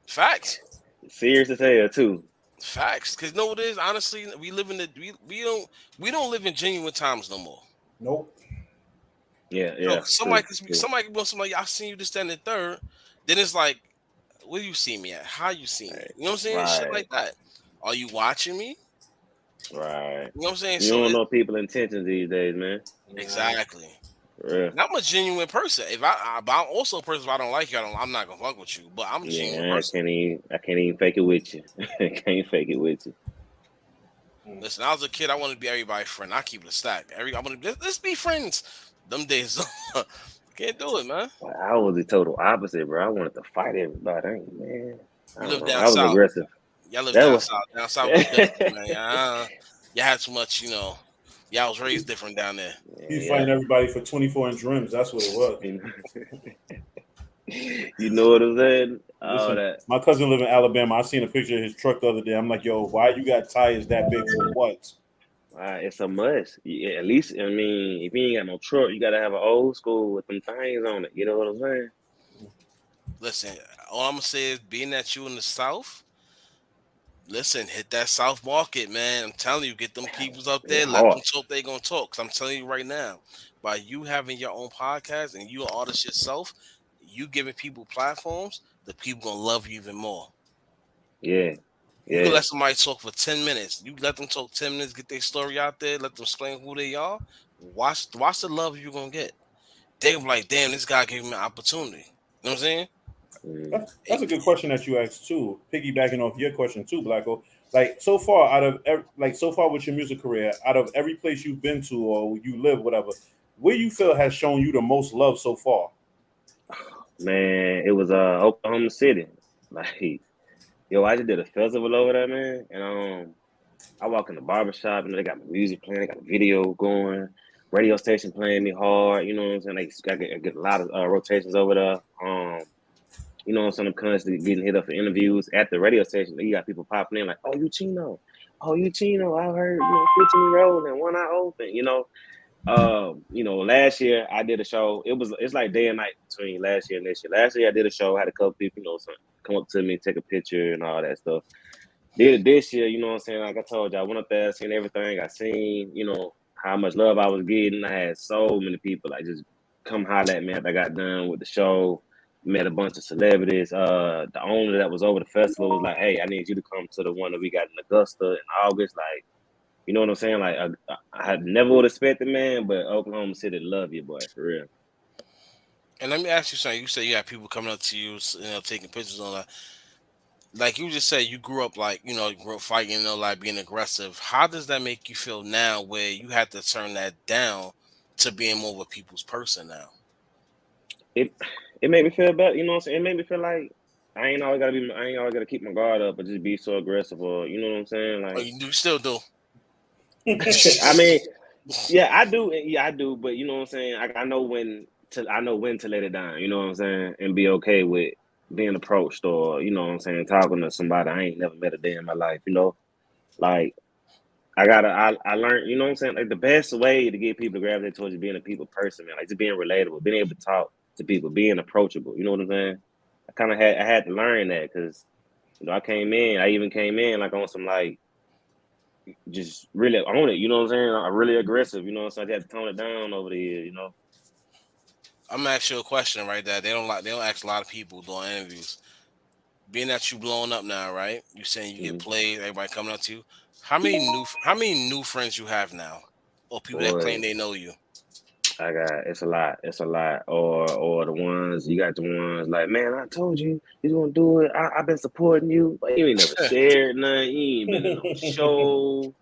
[SPEAKER 5] Facts.
[SPEAKER 8] Serious as hell too.
[SPEAKER 5] Facts. Cause no, it is honestly we live in the we don't live in genuine times no more.
[SPEAKER 4] Nope.
[SPEAKER 8] Yeah,
[SPEAKER 5] You know,
[SPEAKER 8] yeah.
[SPEAKER 5] 'cause somebody could be on somebody. I seen you this, that, and the third. Then it's like, where you see me at? How you see me? You know what I'm saying? Shit
[SPEAKER 8] Right.
[SPEAKER 5] like that. Are you watching me?
[SPEAKER 8] Right.
[SPEAKER 5] You know what I'm saying?
[SPEAKER 8] You
[SPEAKER 5] So
[SPEAKER 8] don't know people's intentions these days, man.
[SPEAKER 5] exactly.
[SPEAKER 8] For real.
[SPEAKER 5] And I'm a genuine person. But I'm also a person. If I don't like you, I'm not gonna fuck with you. But I'm a genuine
[SPEAKER 8] Yeah,
[SPEAKER 5] person.
[SPEAKER 8] I can't even fake it with you. Can't fake it with you.
[SPEAKER 5] Listen, I was a kid. I wanted to be everybody's friend. I keep it a stack. I want to let's be friends. Them days, can't do it, man.
[SPEAKER 8] Well, I was the total opposite, bro. I wanted to fight everybody, man. I
[SPEAKER 5] You
[SPEAKER 8] don't
[SPEAKER 5] live
[SPEAKER 8] know.
[SPEAKER 5] down
[SPEAKER 8] I was
[SPEAKER 5] south.
[SPEAKER 8] aggressive.
[SPEAKER 5] Y'all live
[SPEAKER 8] That
[SPEAKER 5] down
[SPEAKER 8] was
[SPEAKER 5] south. Down south was different, man. Y'all had too much, Y'all was raised different down there.
[SPEAKER 4] He's fighting everybody for 24-inch rims. That's what it was.
[SPEAKER 8] You know what I'm saying? All that.
[SPEAKER 4] My cousin live in Alabama. I seen a picture of his truck the other day. I'm like, yo, why you got tires that big for what?
[SPEAKER 8] It's a must. Yeah, at least, I mean, if you ain't got no truck, you gotta have an old school with them things on it. You know what I'm saying?
[SPEAKER 5] Listen, all I'm gonna say is, being that you in the South, listen, hit that South market, man. I'm telling you, get them peoples up there.
[SPEAKER 8] Yeah,
[SPEAKER 5] Let them
[SPEAKER 8] hard.
[SPEAKER 5] talk. They gonna talk. Cause I'm telling you right now, by you having your own podcast and you an artist yourself, you giving people platforms, the people gonna love you even more.
[SPEAKER 8] Yeah.
[SPEAKER 5] You can let somebody talk for 10 minutes. You let them talk 10 minutes, get their story out there, let them explain who they are. Watch the love you're gonna get. They're gonna be like, damn, this guy gave me an opportunity. You know what I'm saying?
[SPEAKER 4] That's a good question that you asked too. Piggybacking off your question too, Blacko. Like so far with your music career, out of every place you've been to or you live, whatever, where you feel has shown you the most love so far?
[SPEAKER 8] Man, it was Oklahoma City. Like, yo, I just did a festival over there, man. And I walk in the barbershop and they got my music playing, they got a video going, radio station playing me hard, you know what I'm saying? I get a lot of rotations over there. You know what I'm saying? I'm constantly getting hit up for interviews at the radio station. You got people popping in like, oh, you Chino. I heard, 15 rolling, one eye open, Last year I did a show. It's like day and night between last year and this year. Last year I did a show, had a couple people, come up to me, take a picture and all that stuff. Did it this year, you know what I'm saying? Like I told you, I went up there, seen everything. I seen, how much love I was getting. I had so many people like just come holler at me after I got done with the show. Met a bunch of celebrities. The owner that was over the festival was like, "Hey, I need you to come to the one that we got in Augusta in August." Like, you know what I'm saying? Like, I had never would expect it, man. But Oklahoma City love you, boy, for real.
[SPEAKER 5] And let me ask you something. You said you have people coming up to you, taking pictures on that. Like you just said, you grew up like you grew up fighting, like being aggressive. How does that make you feel now, where you have to turn that down to being more of a people's person now?
[SPEAKER 8] It it made me feel better. You know what I'm saying? It made me feel like I ain't always gotta keep my guard up or just be so aggressive, or you know what I'm saying?
[SPEAKER 5] Oh,
[SPEAKER 8] Like,
[SPEAKER 5] you still do.
[SPEAKER 8] I mean, yeah, I do. Yeah, I do. But you know what I'm saying? I know when to let it down. You know what I'm saying? And be okay with being approached, or you know what I'm saying, talking to somebody I ain't never met a day in my life. Like I learned. You know what I'm saying? Like the best way to get people to gravitate towards you being a people person, man. Like just being relatable, being able to talk to people, being approachable. You know what I'm saying? I had to learn that because I even came in like on some like just really own it. You know what I'm saying? I'm really aggressive. You know what I'm saying? I had to tone it down over the years.
[SPEAKER 5] I'm gonna ask you a question right there. They don't ask a lot of people doing interviews. Being that you blowing up now, right? You saying you get
[SPEAKER 8] Mhm.
[SPEAKER 5] played, everybody coming up to you. How many new friends you have now, or people that claim
[SPEAKER 8] Boy,
[SPEAKER 5] they know you?
[SPEAKER 8] it's a lot. It's a lot. Or the ones you got the ones like, man, I told you he's gonna do it. I've been supporting you, but you ain't never shared nothing. You ain't been in no show.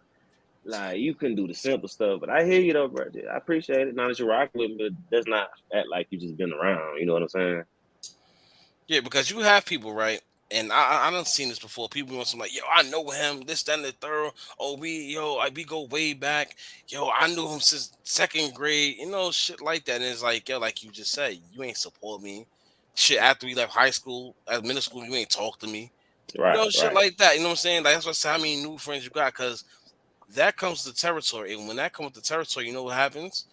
[SPEAKER 8] Like you couldn't do the simple stuff. But I hear you though, bro. I appreciate it. Not that you're rocking with me, but that's not act like you just been around. You know what I'm saying?
[SPEAKER 5] Yeah, because you have people, right? And I done seen this before. People want some like, yo, I know him, this, that, and the third. Oh, we go way back. Yo, I knew him since second grade. Shit like that. And it's like, yo, like you just said, you ain't support me. Shit, after we left high school, at middle school, you ain't talk to me.
[SPEAKER 8] Right,
[SPEAKER 5] Shit
[SPEAKER 8] right.
[SPEAKER 5] like that. You know what I'm saying? Like that's what I say. How many new friends you got? Because that comes to territory, and when that comes to territory, you know what happens?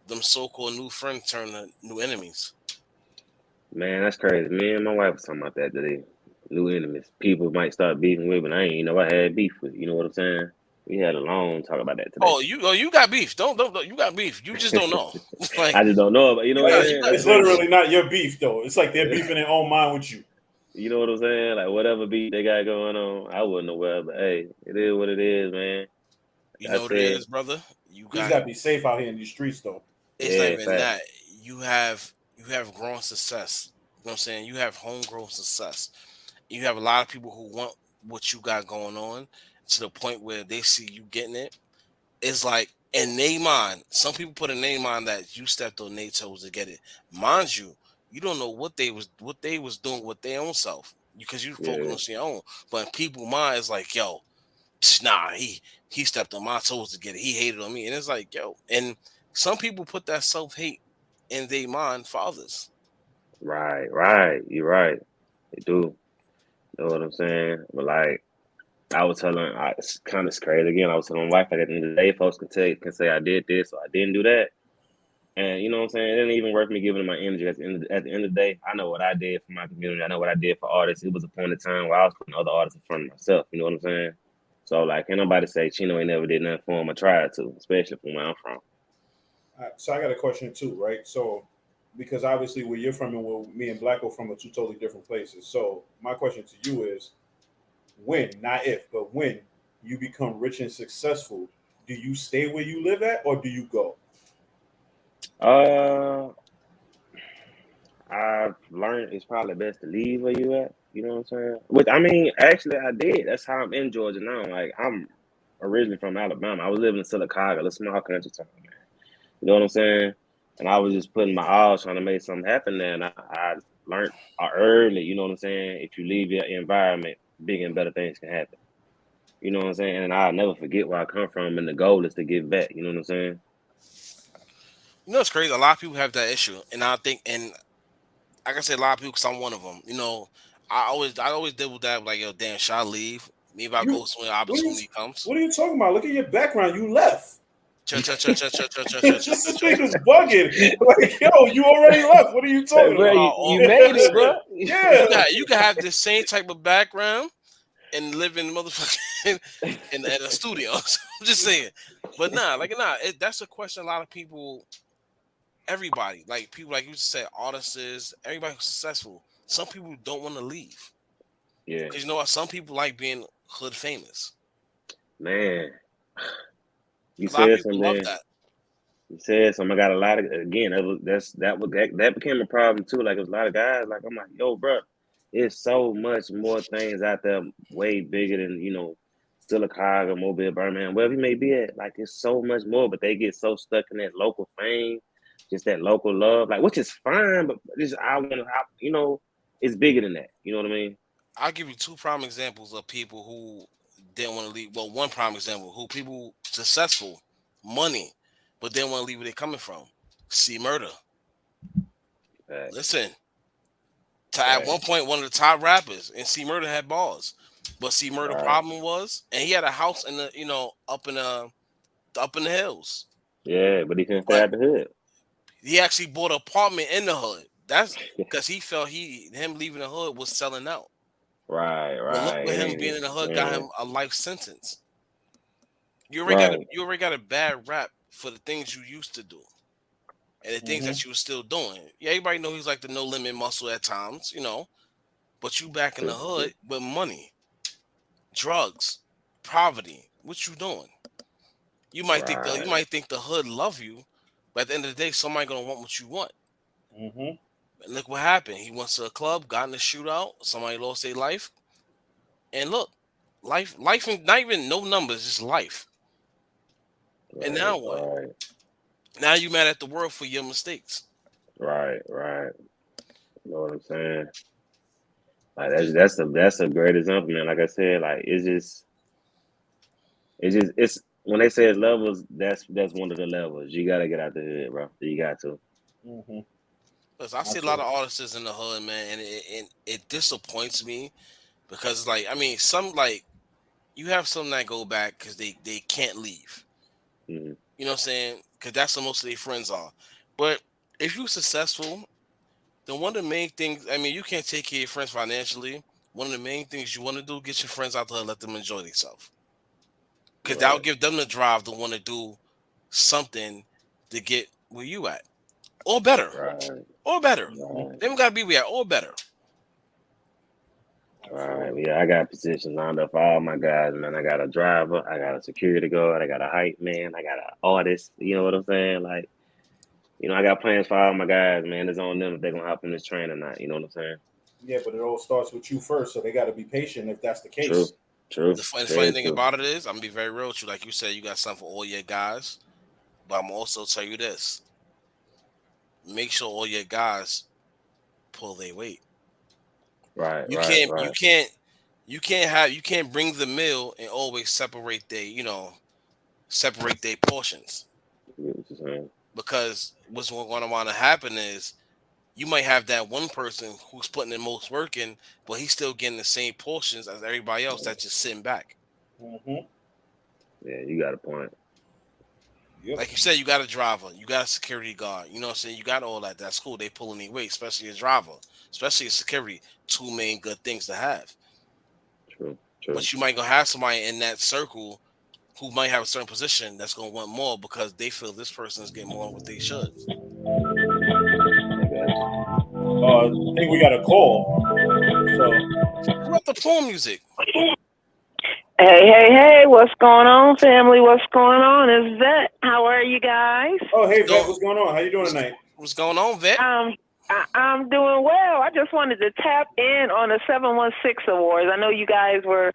[SPEAKER 5] Them so-called new friends turn to new enemies.
[SPEAKER 8] Man, that's crazy. Me and my wife was talking about that today. New enemies. People might start beefing with, but I ain't know I had beef with. You know what I'm saying? We had a long talk about that today.
[SPEAKER 5] You got beef. Don't you got beef. You just don't know. Like
[SPEAKER 8] I just don't know, but you know what I'm saying? That's
[SPEAKER 4] It's
[SPEAKER 8] crazy.
[SPEAKER 4] literally not your beef though. It's like they're beefing their own mind with you.
[SPEAKER 8] You know what I'm saying? Like whatever beat they got going on, I wouldn't aware. But hey, it is what it is, man.
[SPEAKER 5] you
[SPEAKER 8] Like I
[SPEAKER 5] know what it
[SPEAKER 8] said,
[SPEAKER 5] is, brother.
[SPEAKER 4] You just gotta be safe out here in these streets though.
[SPEAKER 5] It's not
[SPEAKER 8] yeah,
[SPEAKER 5] even
[SPEAKER 8] fact.
[SPEAKER 5] that. You have grown success. You know what I'm saying? You have homegrown success. You have a lot of people who want what you got going on to the point where they see you getting it. It's like in their mind, some people put in their mind that you stepped on their toes to get it. Mind you, you don't know what they was doing with their own self because you focus
[SPEAKER 8] Yeah,
[SPEAKER 5] on your own. But in people's mind, it's like, yo, nah, he stepped on my toes to get it. He hated on me, and it's like, yo, and some people put that self hate in their mind for others.
[SPEAKER 8] right, right. You're right. They do. You know what I'm saying? But like I was telling, it's kind of crazy again. I was telling my wife like at the end of the day, folks can say I did this or I didn't do that. And you know what I'm saying? It ain't even worth me giving them my energy. At the end of the day, I know what I did for my community. I know what I did for artists. It was a point in time where I was putting other artists in front of myself. You know what I'm saying? So like, can't nobody say Chino ain't never did nothing for him or tried to, especially from where I'm from.
[SPEAKER 4] So I got a question too, right? So because obviously where you're from and where me and Black are from are two totally different places. So my question to you is, when, not if, but when you become rich and successful, do you stay where you live at or do you go?
[SPEAKER 8] Uh, I've learned it's probably best to leave where you at. You know what I'm saying? Which I mean, actually, I did. That's how I'm in Georgia now. Like I'm originally from Alabama. I was living in Silicaga, a small country town, man. You know what I'm saying? And I was just putting my all trying to make something happen there. And I learned early, you know what I'm saying? If you leave your environment, bigger and better things can happen. You know what I'm saying? And I'll never forget where I come from. And the goal is to give back. You know what I'm saying?
[SPEAKER 5] It's crazy. A lot of people have that issue, and I think, and like I said, a lot of people, because I'm one of them. I always deal with that. Like, yo, damn, should I leave? Maybe I
[SPEAKER 4] You
[SPEAKER 5] go somewhere,
[SPEAKER 4] what are you
[SPEAKER 5] opportunity comes.
[SPEAKER 4] what are you talking about? Look at your background. You left. This nigga's bugging. Like, yo, you already left. What are you talking
[SPEAKER 8] bro,
[SPEAKER 4] about?
[SPEAKER 8] you made it, bro.
[SPEAKER 4] Yeah.
[SPEAKER 5] You can have the same type of background and live in motherfucking in a studio. So I'm just saying, but that's a question. A lot of people, everybody, like people, like you said, artists, everybody who's successful. Some people don't want to leave
[SPEAKER 8] Yeah,
[SPEAKER 5] because you know what? Some people like being hood famous.
[SPEAKER 8] man. You
[SPEAKER 5] A lot of
[SPEAKER 8] said
[SPEAKER 5] people love
[SPEAKER 8] something.
[SPEAKER 5] that.
[SPEAKER 8] You said something. I got a lot of again. That became a problem too. Like, there's a lot of guys. Like, I'm like, yo, bro, there's so much more things out there, way bigger than Chicago, Mobile, Birmingham, wherever you may be at. Like, it's so much more, but they get so stuck in that local fame, just that local love, like, which is fine, but just it's bigger than that. You know what I mean?
[SPEAKER 5] I'll give you two prime examples of people who didn't want to leave. Well, one prime example who people successful, money, but didn't want to leave where they're coming from. C Murder.
[SPEAKER 8] Right.
[SPEAKER 5] Listen, at one point, one of the top rappers, and C Murder had balls, but C Murder problem was, and he had a house in the up in the hills.
[SPEAKER 8] Yeah, but he couldn't stay out the hood.
[SPEAKER 5] He actually bought an apartment in the hood. That's because he felt him leaving the hood was selling out.
[SPEAKER 8] Right.
[SPEAKER 5] But look what him being in the hood got him a life sentence. You already got a bad rap for the things you used to do. And the things that you were still doing. Yeah, everybody know he's like the no limit muscle at times, but you back in the hood with money, drugs, poverty. What you doing? You might think the hood love you, but at the end of the day, somebody gonna want what you want. And look what happened. He went to a club, got in a shootout, somebody lost their life. And look, life and not even no numbers, just life. And now what?
[SPEAKER 8] Right.
[SPEAKER 5] Now you mad at the world for your mistakes.
[SPEAKER 8] Right. You know what I'm saying? Like, that's a great example, man. Like I said, like, it's when they say it's levels, that's one of the levels. You gotta get out the hood, bro. You got to.
[SPEAKER 5] Listen, I see a lot of artists in the hood, man, and it disappoints me because, like, I mean, some like you have some that go back because they can't leave.
[SPEAKER 8] Mm-hmm.
[SPEAKER 5] You know what I'm saying? Because that's what most of their friends are. But if you're successful, then one of the main things, I mean, you can't take care of your friends financially. One of the main things you want to do, get your friends out there and let them enjoy themselves. Because that'll give them the drive to want to do something to get where you at. Or better.
[SPEAKER 8] Right.
[SPEAKER 5] Or better. They don't got to be where you at. Or better.
[SPEAKER 8] Right. Yeah, I got positions lined up for all my guys, man. I got a driver, I got a security guard, I got a hype man, I got an artist. You know what I'm saying? Like, I got plans for all my guys, man. It's on them if they're gonna hop in this train or not. You know what I'm saying?
[SPEAKER 4] Yeah, but it all starts with you first, so they got to be patient if that's the case.
[SPEAKER 8] True.
[SPEAKER 5] The funny thing about it is, I'm gonna be very real with you. Like you said, you got something for all your guys, but I'm also tell you this: make sure all your guys pull their weight.
[SPEAKER 8] Right.
[SPEAKER 5] You can't bring the meal and always separate their portions. Because what's going to want to happen is you might have that one person who's putting the most work in, but he's still getting the same portions as everybody else that's just sitting back.
[SPEAKER 8] Yeah, you got a point.
[SPEAKER 4] Yep.
[SPEAKER 5] Like you said, you got a driver, you got a security guard. You know what I'm saying? You got all that. That's cool. They pulling their weight, especially a driver, especially a security. Two main good things to have.
[SPEAKER 8] True.
[SPEAKER 5] But you might gonna have somebody in that circle who might have a certain position that's gonna want more because they feel this person is getting more than what they should.
[SPEAKER 4] I think we got a call. So,
[SPEAKER 5] who got the poem music?
[SPEAKER 9] Hey, what's going on, family? What's going on? It's Vet. How are you guys?
[SPEAKER 4] Oh, hey, Vet, what's going on? How you doing tonight?
[SPEAKER 5] What's going on, Vet?
[SPEAKER 9] I'm doing well. I just wanted to tap in on the 716 Awards. I know you guys were,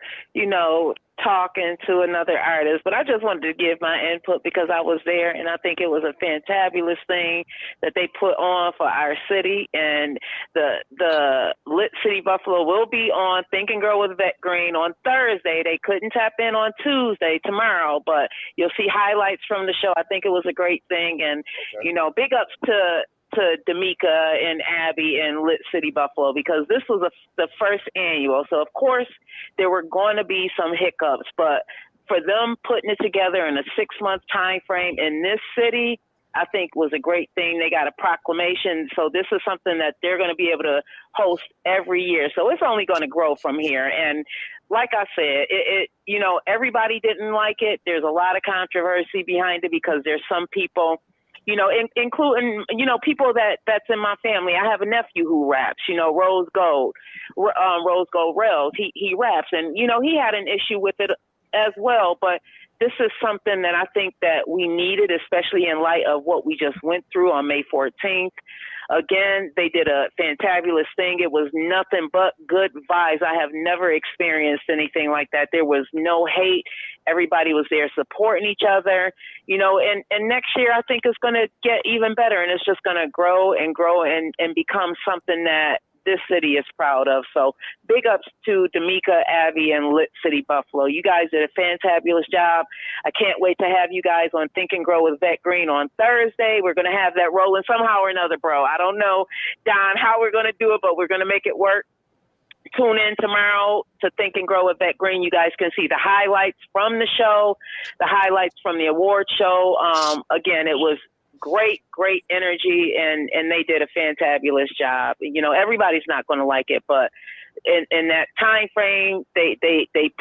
[SPEAKER 9] talking to another artist, but I just wanted to give my input because I was there, and I think it was a fantabulous thing that they put on for our city. And the Lit City Buffalo will be on Thinking Girl with Vet Green on Thursday. They couldn't tap in on Tuesday, tomorrow, but you'll see highlights from the show. I think it was a great thing, and big ups to D'Amica and Abby and Lit City Buffalo, because this was the first annual. So, of course, there were going to be some hiccups, but for them putting it together in a 6-month time frame in this city, I think was a great thing. They got a proclamation. So this is something that they're going to be able to host every year. So it's only going to grow from here. And like I said, everybody didn't like it. There's a lot of controversy behind it because there's some people, including, people that's in my family. I have a nephew who raps, Rellz Rellz. He raps, and, he had an issue with it as well. But this is something that I think that we needed, especially in light of what we just went through on May 14th. Again, they did a fantabulous thing. It was nothing but good vibes. I have never experienced anything like that. There was no hate. Everybody was there supporting each other, and next year I think it's going to get even better, and it's just going to grow and grow and become something that this city is proud of. So big ups to D'Amica, Abby, and Lit City Buffalo. You guys did a fantabulous job. I can't wait to have you guys on Think and Grow with Vet Green on Thursday. We're going to have that rolling somehow or another, bro. I don't know, Don, how we're going to do it, but we're going to make it work. Tune in tomorrow to Think and Grow with Vet Green. You guys can see the highlights from the show, the highlights from the award show. Again, it was great energy, and they did a fantabulous job. Everybody's not going to like it, but in that time frame, they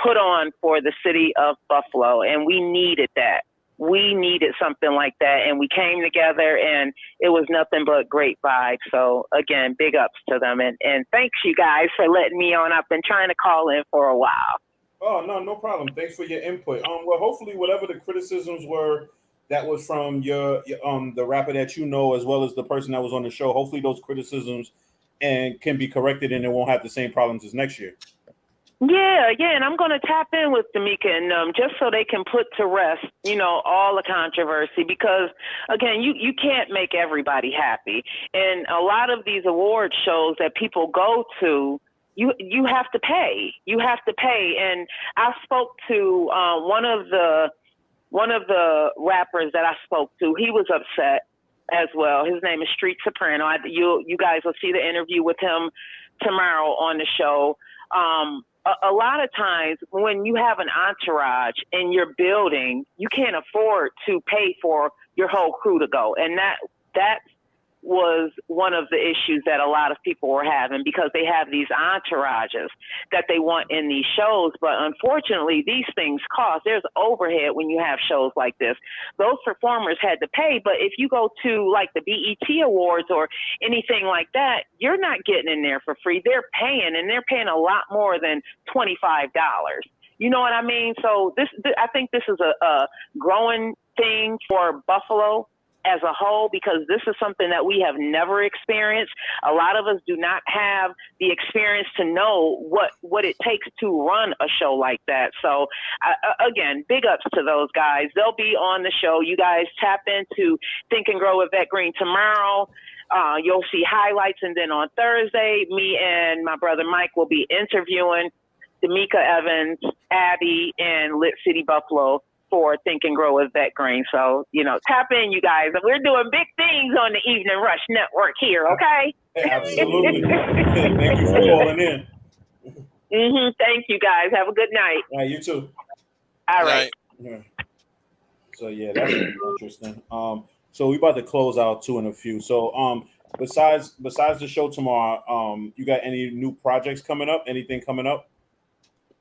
[SPEAKER 9] put on for the city of Buffalo, and we needed that. We needed something like that, and we came together, and it was nothing but great vibes. So again, big ups to them, and thanks you guys for letting me on. I've been trying to call in for a while.
[SPEAKER 4] Oh, no problem. Thanks for your input. Well, hopefully whatever the criticisms were that was from your the rapper that as well as the person that was on the show, hopefully those criticisms can be corrected and it won't have the same problems as next year.
[SPEAKER 9] Yeah, and I'm going to tap in with D'Amica and just so they can put to rest, all the controversy, because again, you can't make everybody happy. And a lot of these award shows that people go to, you have to pay. You have to pay. And I spoke to one of the rappers that I spoke to. He was upset as well. His name is Street Soprano. You guys will see the interview with him tomorrow on the show. A lot of times when you have an entourage in your building, you can't afford to pay for your whole crew to go. And that was one of the issues that a lot of people were having, because they have these entourages that they want in these shows. But unfortunately, these things cost. There's overhead when you have shows like this. Those performers had to pay. But if you go to like the BET Awards or anything like that, you're not getting in there for free. They're paying, and they're paying a lot more than $25. You know what I mean? So I think this is a growing thing for Buffalo as a whole, because this is something that we have never experienced. A lot of us do not have the experience to know what it takes to run a show like that. So again, big ups to those guys. They'll be on the show. You guys tap into Think and Grow with Vet Green tomorrow. You'll see highlights, and then on Thursday, me and my brother Mike will be interviewing D'Amica Evans, Abby, and Lit City Buffalo for Think and Grow with Vet Green. So, tap in, you guys. We're doing big things on the Evening Rush Network here, okay?
[SPEAKER 4] Absolutely. Thank you for calling in.
[SPEAKER 9] Thank you, guys. Have a good night.
[SPEAKER 4] All right, you too.
[SPEAKER 9] All right.
[SPEAKER 4] Yeah. So, yeah, that's interesting. So we about to close out too in a few. So, besides the show tomorrow, you got any new projects coming up? Anything coming up?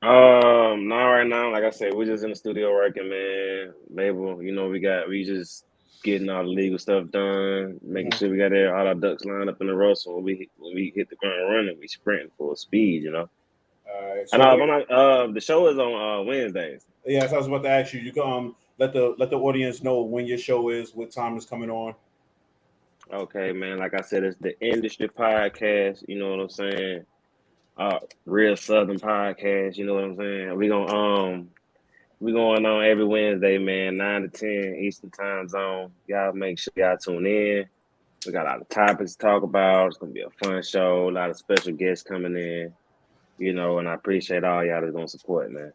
[SPEAKER 8] Not right now. Like I said, we're just in the studio working, man. Label, we just getting all the legal stuff done, making sure we got all our ducks lined up in a row. So when we hit the ground running, we sprinting full speed,
[SPEAKER 4] All right. So
[SPEAKER 8] and the show is on Wednesdays.
[SPEAKER 4] Yeah, so I was about to ask you. You can let the audience know when your show is, what time is coming on.
[SPEAKER 8] Okay, man. Like I said, it's the Industry Podcast. You know what I'm saying? Real Southern Podcast. You know what I'm saying? We going on every Wednesday, man, 9 to 10 Eastern Time Zone. Y'all make sure y'all tune in. We got a lot of topics to talk about. It's gonna be a fun show. A lot of special guests coming in. And I appreciate all y'all that's gonna support, man.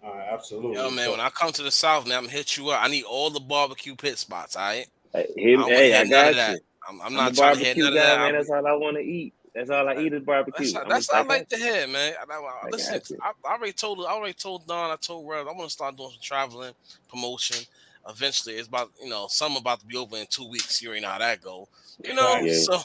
[SPEAKER 4] Absolutely.
[SPEAKER 5] Yo, man, when I come to the South, man, I'm gonna hit you up. I need all the barbecue pit spots, all right?
[SPEAKER 8] I got you.
[SPEAKER 5] I'm not trying to hit none of that.
[SPEAKER 8] Man, that's all I want to eat. That's all I eat is barbecue.
[SPEAKER 5] That's I
[SPEAKER 8] I got
[SPEAKER 5] like to
[SPEAKER 8] you.
[SPEAKER 5] hear, man. Listen,
[SPEAKER 8] got you.
[SPEAKER 5] I already told Don, I told Rellz, I want to start doing some traveling promotion. Eventually, it's about some about to be over in 2 weeks. You already know how that go.
[SPEAKER 8] Yeah.
[SPEAKER 5] So.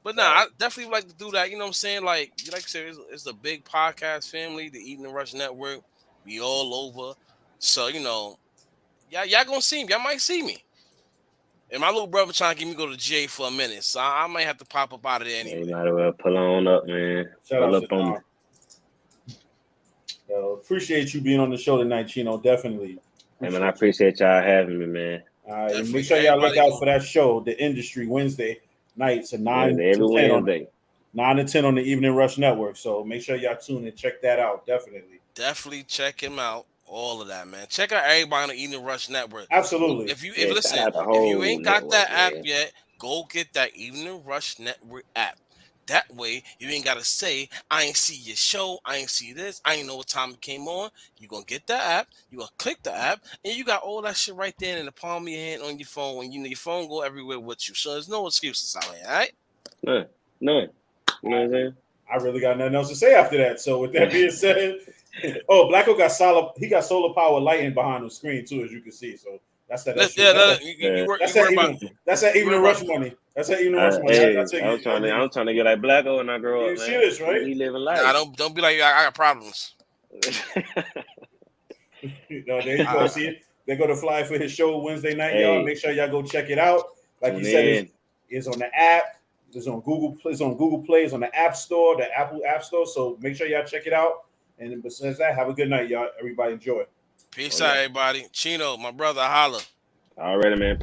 [SPEAKER 5] But I definitely would like to do that. You know what I'm saying? Like I said, it's a big podcast family, the Eating and Rush Network. We all over. So, y'all gonna see me. Y'all might see me. And my little brother trying to get me to go to jail for a minute. So I might have to pop up out of there anyway.
[SPEAKER 8] You might as well pull on up, man.
[SPEAKER 4] Shout
[SPEAKER 8] pull
[SPEAKER 4] out
[SPEAKER 8] up
[SPEAKER 4] to
[SPEAKER 8] on me.
[SPEAKER 4] appreciate you being on the show tonight, Chino. Definitely.
[SPEAKER 8] Hey, man, I appreciate y'all having me, man.
[SPEAKER 4] All right,
[SPEAKER 5] Definitely.
[SPEAKER 4] make sure y'all look out for that show, The Industry, Wednesday nights at 9
[SPEAKER 8] every
[SPEAKER 4] to 10
[SPEAKER 8] Wednesday.
[SPEAKER 4] 9 to 10 on the Evening Rush Network. So make sure y'all tune and check that out. Definitely.
[SPEAKER 5] Definitely check him out. All of that, man. Check out everybody on the Eating and Rush Network.
[SPEAKER 4] Absolutely.
[SPEAKER 5] If you
[SPEAKER 8] shout out the
[SPEAKER 5] if you
[SPEAKER 8] whole
[SPEAKER 5] ain't got
[SPEAKER 8] network,
[SPEAKER 5] that app
[SPEAKER 8] man.
[SPEAKER 5] yet, go get that Evening Rush Network app. That way, you ain't gotta say, I ain't see your show, I ain't see this, I ain't know what time it came on. You gonna get that app, you gonna click the app, and you got all that shit right there in the palm of your hand on your phone. When your phone go everywhere with you, so there's no excuses out here, all right?
[SPEAKER 8] None. You know what I'm saying?
[SPEAKER 4] I really got nothing else to say after that. So with that being said, Blacko got solar power lighting behind the screen too, as you can see. So that's that. That's that Evening Rush money. That's that Evening Rush money.
[SPEAKER 8] Hey, I'm trying to get like Blacko when I grow up, man.
[SPEAKER 4] See this, right?
[SPEAKER 8] He living life.
[SPEAKER 5] Nah, don't be like I got problems.
[SPEAKER 4] There you go. See it? They're gonna fly for his show Wednesday night, y'all. Make sure y'all go check it out. Like you said, it's on the app. It's on Google Play. It's on Google Play. It's on the App Store, the Apple App Store. So make sure y'all check it out. And besides that, have a good night, y'all. Everybody enjoy.
[SPEAKER 5] Peace out, everybody. Chino, my brother, holla.
[SPEAKER 8] Already, man.